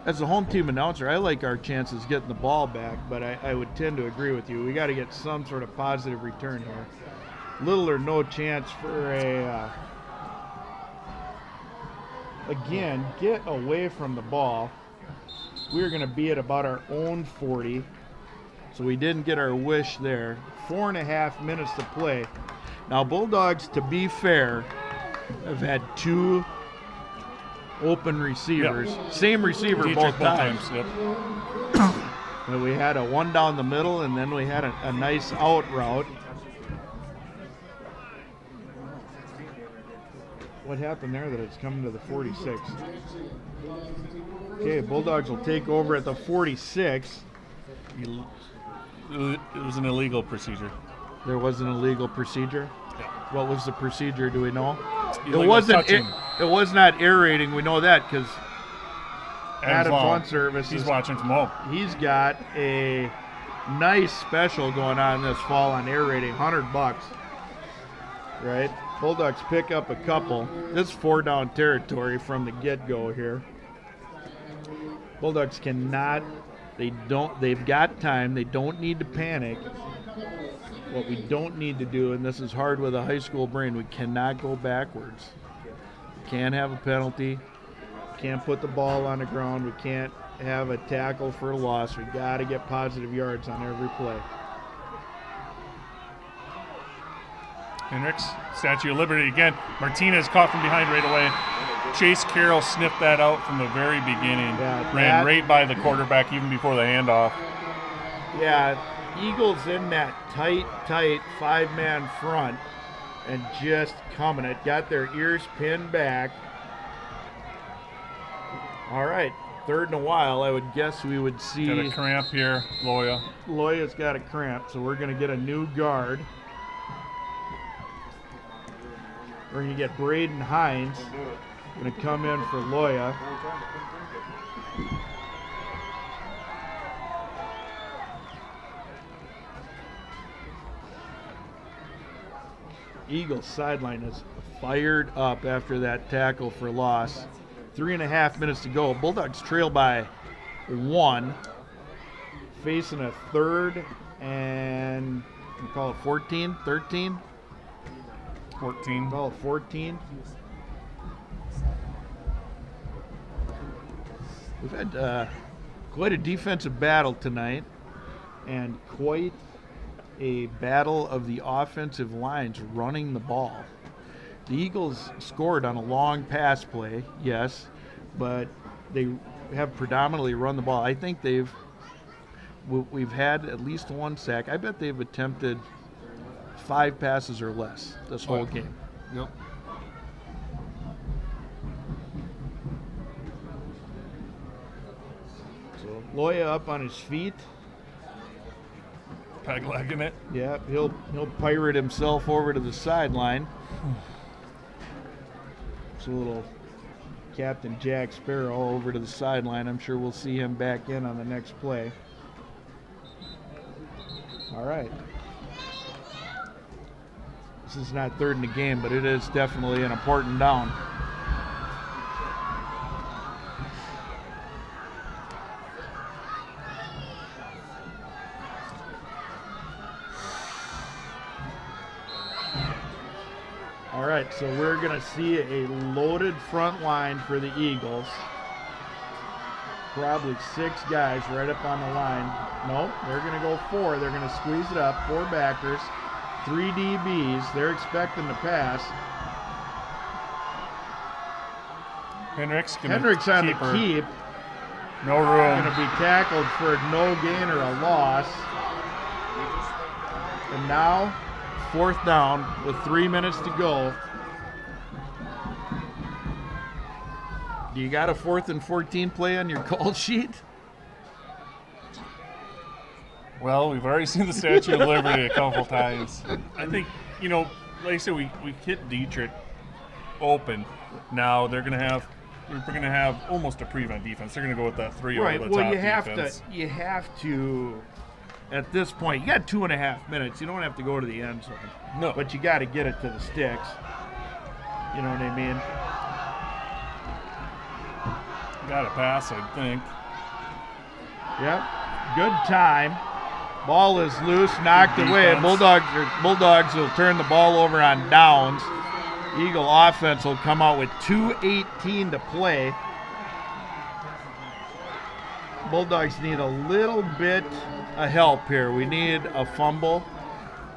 As a home team announcer, I like our chances getting the ball back, but I would tend to agree with you. We got to get some sort of positive return here. Little or no chance for again, get away from the ball. We're going to be at about our own 40, so we didn't get our wish there. 4.5 minutes to play. Now, Bulldogs, to be fair, have had 2 open receivers. Yep. Same receiver both times. Yep. And we had a 1 down the middle, and then we had a nice out route. What happened there that it's coming to the 46? Okay, Bulldogs will take over at the 46. It was an illegal procedure. There was an illegal procedure? Yeah. What was the procedure, do we know? It wasn't. It was not air raiding. We know that because Adam Fun Services. He's watching from home. He's got a nice special going on this fall on air raiding, $100, right? Bulldogs pick up a couple. This is 4-down territory from the get-go here. Bulldogs cannot. They've got time. They don't need to panic. What we don't need to do, and this is hard with a high school brain, we cannot go backwards. We can't have a penalty. Can't put the ball on the ground. We can't have a tackle for a loss. We got to get positive yards on every play. Hendricks, Statue of Liberty again. Martinez caught from behind right away. Chase Carroll sniffed that out from the very beginning. Yeah, ran right by the quarterback even before the handoff. Yeah, Eagles in that tight 5-man front and just coming. It got their ears pinned back. All right, third in a while. I would guess we would see. Got a cramp here, Loya. Loya's got a cramp, so we're going to get a new guard. We're going to get Braden Hines. Going to come in for Loya. Eagles sideline is fired up after that tackle for loss. 3.5 minutes to go. Bulldogs trail by 1. Facing a third and we call it 14, 13? 14. Call it 14. We've had quite a defensive battle tonight and quite a battle of the offensive lines running the ball. The Eagles scored on a long pass play, yes, but they have predominantly run the ball. I think we've had at least 1 sack. I bet they've attempted 5 passes or less this whole game. Yep. So Loya up on his feet. Peg-legging it. Yeah, he'll pirate himself over to the sideline. It's a little Captain Jack Sparrow over to the sideline. I'm sure we'll see him back in on the next play. All right. This is not third in the game, but it is definitely an important down. All right, so we're going to see a loaded front line for the Eagles. Probably 6 guys right up on the line. No, they're going to go 4. They're going to squeeze it up. 4 backers, 3 DBs. They're expecting to pass. Hendricks on the keep. No room. Going to be tackled for no gain or a loss. And now, 4th down with 3 minutes to go. Do you got a 4th and 14 play on your call sheet? Well, we've already seen the Statue of Liberty a couple times. I think, like I said, we hit Dietrich open. Now we're going to have almost a prevent defense. They're going to go with that 3 over the top defense. You have to, at this point, you got 2.5 minutes. You don't have to go to the end zone. No. But you got to get it to the sticks. You know what I mean? Got a pass, I think. Yep. Good time. Ball is loose, knocked away. Bulldogs will turn the ball over on downs. Eagle offense will come out with 2:18 to play. Bulldogs need a little bit of help here. We need a fumble.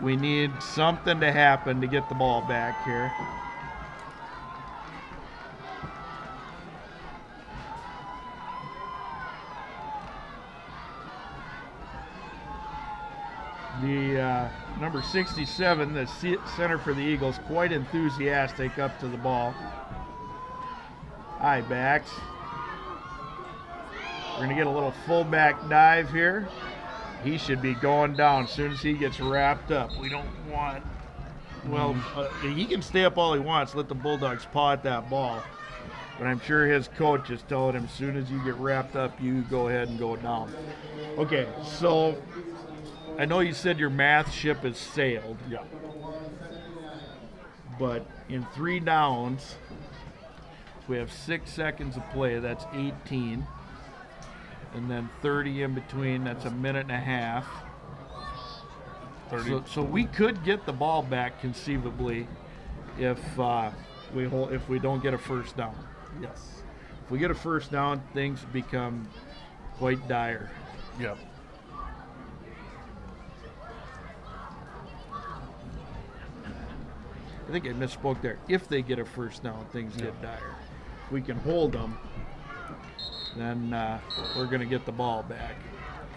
We need something to happen to get the ball back here. The number 67, the center for the Eagles, quite enthusiastic up to the ball. High backs. We're going to get a little fullback dive here. He should be going down as soon as he gets wrapped up. We don't want, he can stay up all he wants, let the Bulldogs paw at that ball. But I'm sure his coach is telling him as soon as you get wrapped up, you go ahead and go down. Okay, so I know you said your math ship has sailed. Yeah. But in 3 downs, we have 6 seconds of play. That's 18. And then 30 in between. That's a minute and a half. 30. So we could get the ball back conceivably if we don't get a first down. Yes. If we get a first down, things become quite dire. Yep. I think I misspoke there. If they get a first down, things get dire. If we can hold them, then we're going to get the ball back.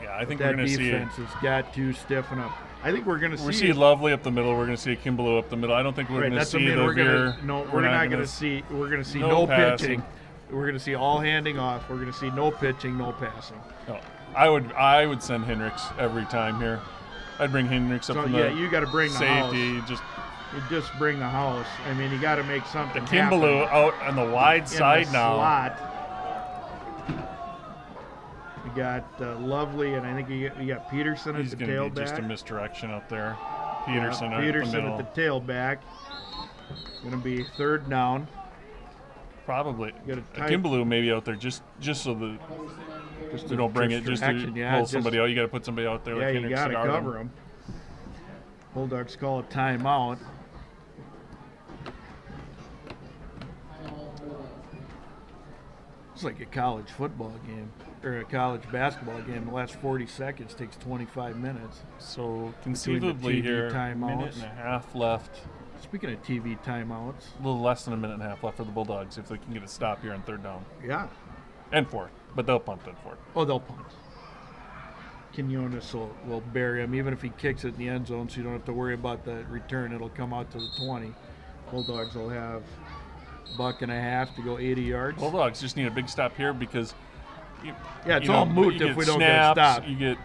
Yeah, I think that we're going to see defense has got to stiffen up. I think we're going to see. We see Lovely up the middle. We're going to see Kimbaloo up the middle. I don't think we're going to see the Veer. We're not going to see. We're going to see no pitching. we're going to see all handing off. We're going to see no pitching, no passing. No, I would send Hendricks every time here. I'd bring Hendricks up So from yeah, the you got to bring the safety. house. You just bring the house. I mean, you got to make something The Kimbaloo happen out on the wide in side the now. slot. You got Lovely, and I think you got Peterson at He's the going to be tailback. just a misdirection up there. Peterson at the Peterson middle. at the tailback. Going to be third down. Probably. Got a tight- Kimbaloo maybe out there just so the Just we don't bring it just to distraction, yeah, pull just- somebody out. You got to put somebody out there Yeah, like you Hendricks got to to guard cover him. Bulldogs call a timeout. It's like a college football game or a college basketball game. The last 40 seconds takes 25 minutes. So TV conceivably here, timeouts. minute and a half left. Speaking of TV timeouts, A little less than a minute and a half left for the Bulldogs if they can get a stop here on third down. yeah. And fourth. But they'll punt on fourth. Oh, they'll punt. Quinones will bury him, even if he kicks it in the end zone, so you don't have to worry about the return. It'll come out to the 20. Bulldogs will have $1.50 to go 80 yards. Bulldogs just need a big stop here because Yeah, it's all moot you if get we don't get a snaps, stop. You get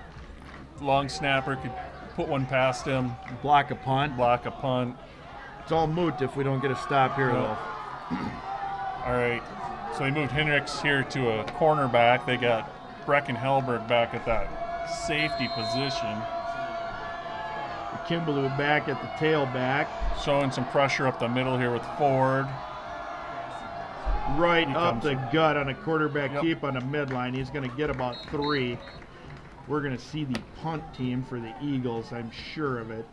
long snapper could put one past him, Block a punt. block a punt. It's all moot if we don't get a stop here, though. All right. So they moved Hendricks here to a cornerback. They got Brecken Hellberg back at that safety position, Kimbaloo back at the tailback. showing some pressure up the middle here with Ford. Right He up comes. the gut on a quarterback Yep. keep on the midline. He's going to get about 3. We're going to see the punt team for the Eagles, I'm sure of it.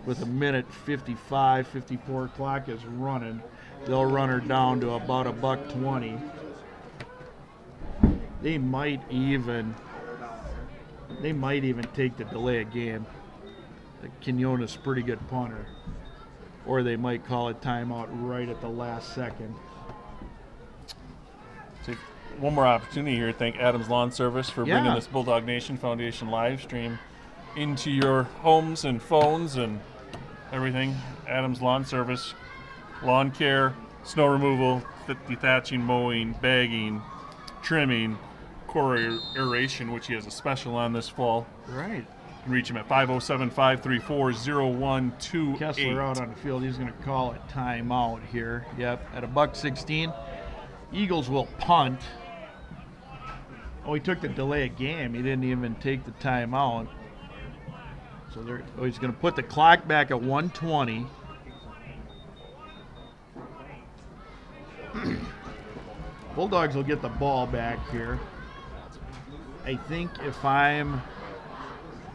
With a minute 55, 54 clock is running. They'll run her down to about $1.20. They might even take the delay of game. Quinones pretty good punter. Or they might call a timeout right at the last second. So one more opportunity here. Thank Adams Lawn Service for bringing Yeah. this Bulldog Nation Foundation live stream into your homes and phones and everything. Adams Lawn Service, lawn care, snow removal, dethatching, mowing, bagging, trimming, core aeration, which he has a special on this fall. Right. You can reach him at 507-534-0128. Kessler out on the field. He's going to call it timeout here. Yep, at $1.16. Eagles will punt. Oh, he took the delay of game. He didn't even take the timeout. So he's going to put the clock back at 1:20. Bulldogs will get the ball back here. I think if I'm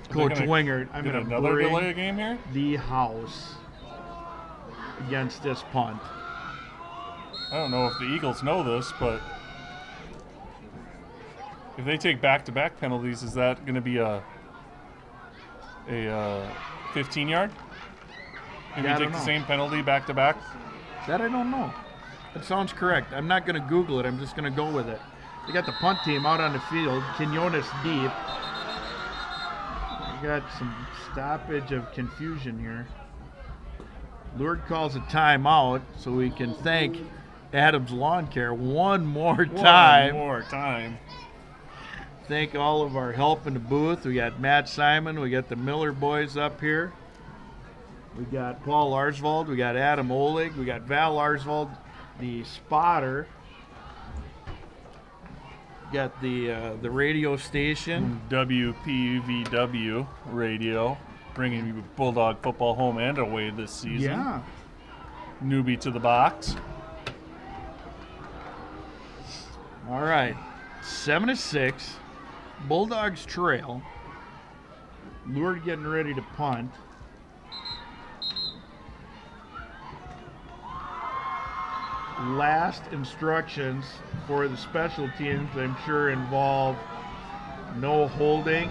Coach Wingert, I'm going to another delay bring of game here. the house against this punt. I don't know if the Eagles know this, but if they take back-to-back penalties, is that going to be a 15-yard? Maybe Yeah, I take don't the know. same penalty back-to-back? That I don't know. That sounds correct. I'm not going to Google it. I'm just going to go with it. They got the punt team out on the field. Quinones deep. We got some stoppage of confusion here. Lourdes calls a timeout so we can thank Adams Lawn Care one more time. One more time. Thank all of our help in the booth. We got Matt Simon. We got the Miller boys up here. We got Paul Larsvold. We got Adam Olig. We got Val Larsvold, the spotter. Got the radio station. WPVW radio, bringing you Bulldog football home and away this season. Yeah. Newbie to the box. All right. 7-6. Bulldogs trail. Lourdes getting ready to punt. Last instructions for the special teams, I'm sure, involve no holding,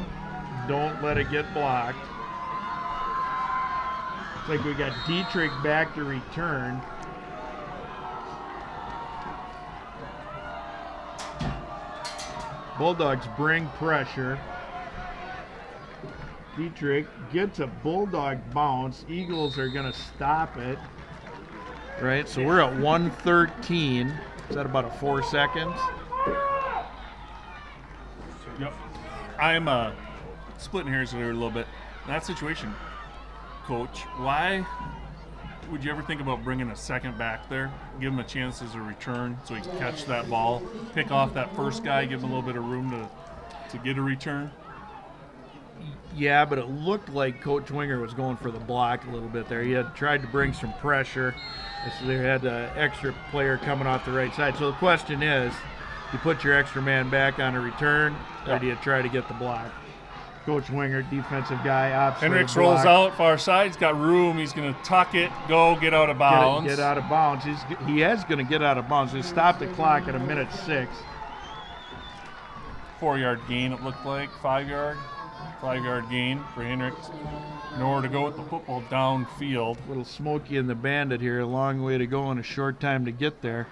don't let it get blocked. Looks like we got Dietrich back to return. Bulldogs bring pressure. Dietrich gets a Bulldog bounce. Eagles are going to stop it. Right, so we're at 113. Is that about a 4 seconds? Yep. I'm splitting hairs here a little bit. In that situation, Coach, why would you ever think about bringing a second back there, give him a chance as a return so he can catch that ball, pick off that first guy, give him a little bit of room to get a return? Yeah, but it looked like Coach Winger was going for the block a little bit there. He had tried to bring some pressure. So they had an extra player coming off the right side. So the question is, you put your extra man back on a return, or do you try to get the block? Coach Winger, defensive guy, opposite Hendricks rolls out far side. He's got room. He's going to tuck it, go, get out of bounds. Get out of bounds. He is going to get out of bounds. He stopped the clock at 1:06. 4-yard gain, it looked like. 5-yard. 5-yard gain for Hendricks. Nowhere to go with the football downfield. A little Smokey and the Bandit here. A long way to go and a short time to get there.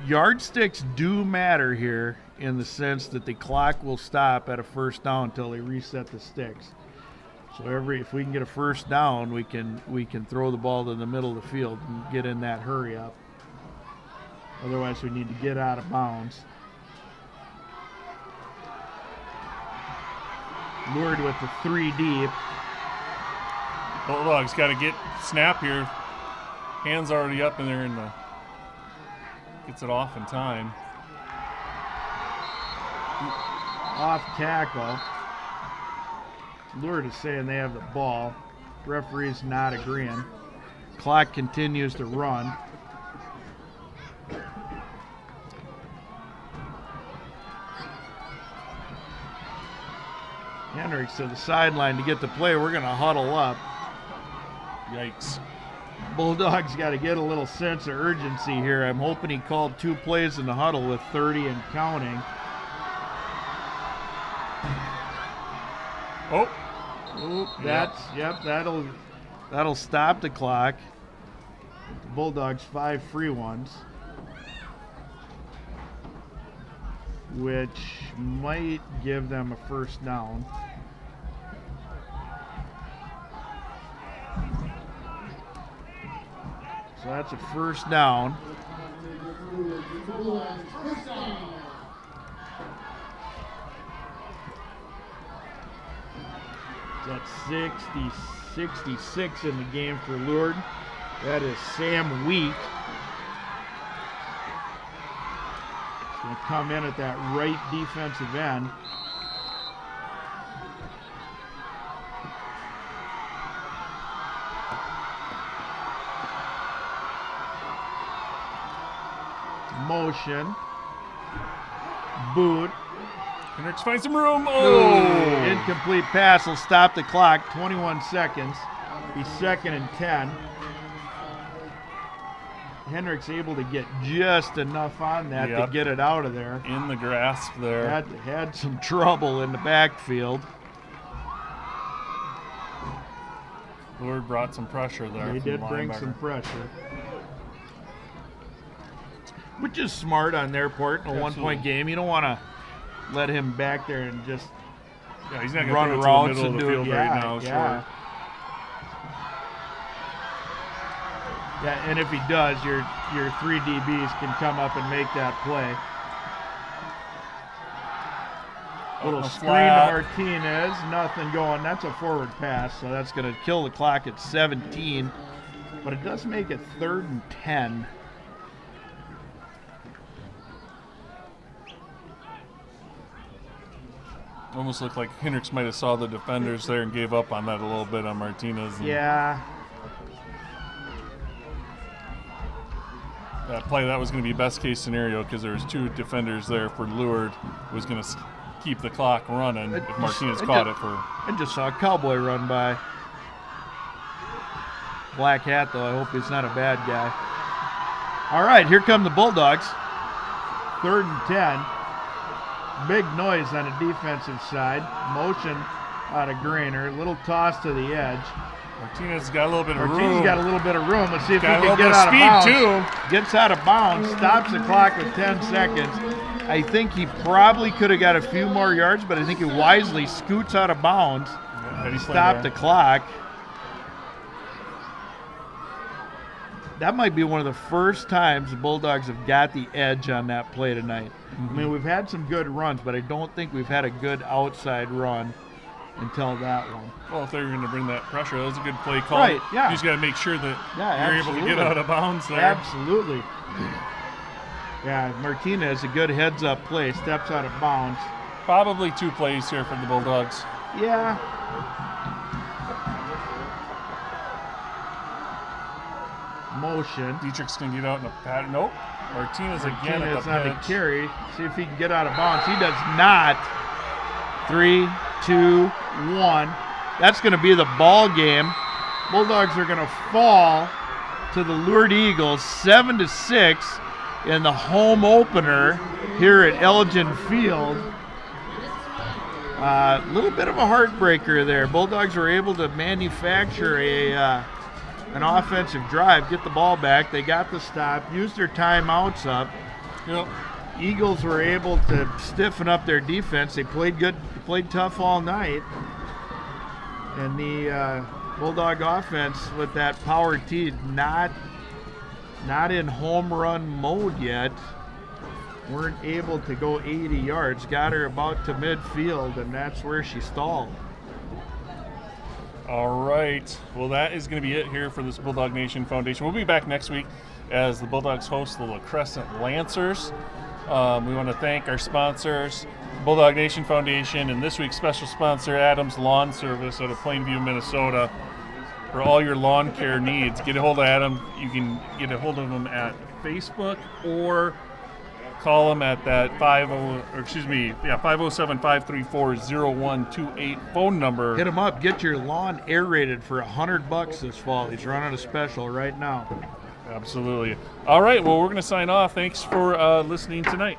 Yardsticks do matter here in the sense that the clock will stop at a first down until they reset the sticks. So if we can get a first down, we can throw the ball to the middle of the field and get in that hurry up. Otherwise, we need to get out of bounds. Lourdes with the 3 deep. Bulldogs got to get snap here. Hands already up in there and gets it off in time. Off tackle. Lourdes is saying they have the ball. Referee's not agreeing. Clock continues to run. Hendricks to the sideline to get the play. We're going to huddle up. Yikes. Bulldogs got to get a little sense of urgency here. I'm hoping he called 2 plays in the huddle with 30 and counting. Oh. That'll stop the clock. The Bulldogs 5 free ones, which might give them a first down. So that's a first down. That's 66 in the game for Lourdes. That is Sam Wheat. He's going to come in at that right defensive end. Motion. Boot. Hendricks finds some room. Oh! Incomplete pass will stop the clock. 21 seconds. He's 2nd and 10. Hendricks able to get just enough on that to get it out of there. In the grasp there. Had some trouble in the backfield. Lourdes brought some pressure there. He did bring some pressure. Which is smart on their part in a one-point game. You don't want to let him back there and just he's not run routes and do it. Right now, yeah. Yeah, and if he does, your 3 DBs can come up and make that play. Little screen to Martinez, nothing going. That's a forward pass, so that's going to kill the clock at 17. But it does make it 3rd and 10. Almost looked like Hendricks might have saw the defenders there and gave up on that a little bit on Martinez. Yeah. That play, that was going to be best case scenario because there was 2 defenders there for Lourdes. Was going to keep the clock running if Martinez caught it for. I just saw a cowboy run by. Black hat though. I hope he's not a bad guy. All right, here come the Bulldogs. 3rd and 10. Big noise on the defensive side. Motion out of Grainer. Little toss to the edge. Martinez got a little bit of room. Martinez got a little bit of room. Let's see if he can get out of bounds. Too. Gets out of bounds. Stops the clock with 10 seconds. I think he probably could have got a few more yards, but I think he wisely scoots out of bounds. stop the clock. That might be one of the first times the Bulldogs have got the edge on that play tonight. I mean, we've had some good runs, but I don't think we've had a good outside run until that one. Well, if they're going to bring that pressure, that was a good play call. Right, yeah. You just got to make sure that you're able to absolutely. get out of bounds there. Absolutely. Yeah, Martinez, a good heads-up play, steps out of bounds. Probably 2 plays here for the Bulldogs. Yeah. Motion. Dietrich's going to get out in a pattern. Nope. Martinez again at the on the pitch. carry. See if he can get out of bounds. He does not. 3, 2, 1. That's going to be the ball game. Bulldogs are going to fall to the Lourdes Eagles 7-6 in the home opener here at Elgin Field. A little bit of a heartbreaker there. Bulldogs were able to manufacture an offensive drive, get the ball back. They got the stop, used their timeouts up. Yep. Eagles were able to stiffen up their defense. They played good, played tough all night. And the Bulldog offense with that power tee not in home run mode yet. Weren't able to go 80 yards. Got her about to midfield, and that's where she stalled. All right. Well, that is going to be it here for this Bulldog Nation Foundation. We'll be back next week as the Bulldogs host the La Crescent Lancers. We want to thank our sponsors, Bulldog Nation Foundation, and this week's special sponsor, Adams Lawn Service out of Plainview, Minnesota, for all your lawn care needs. Get a hold of Adam. You can get a hold of him at Facebook or call them at that 507-534-0128 phone number. Hit him up. Get your lawn aerated for $100 this fall. He's running a special right now. Absolutely. All right. Well, we're going to sign off. Thanks for listening tonight.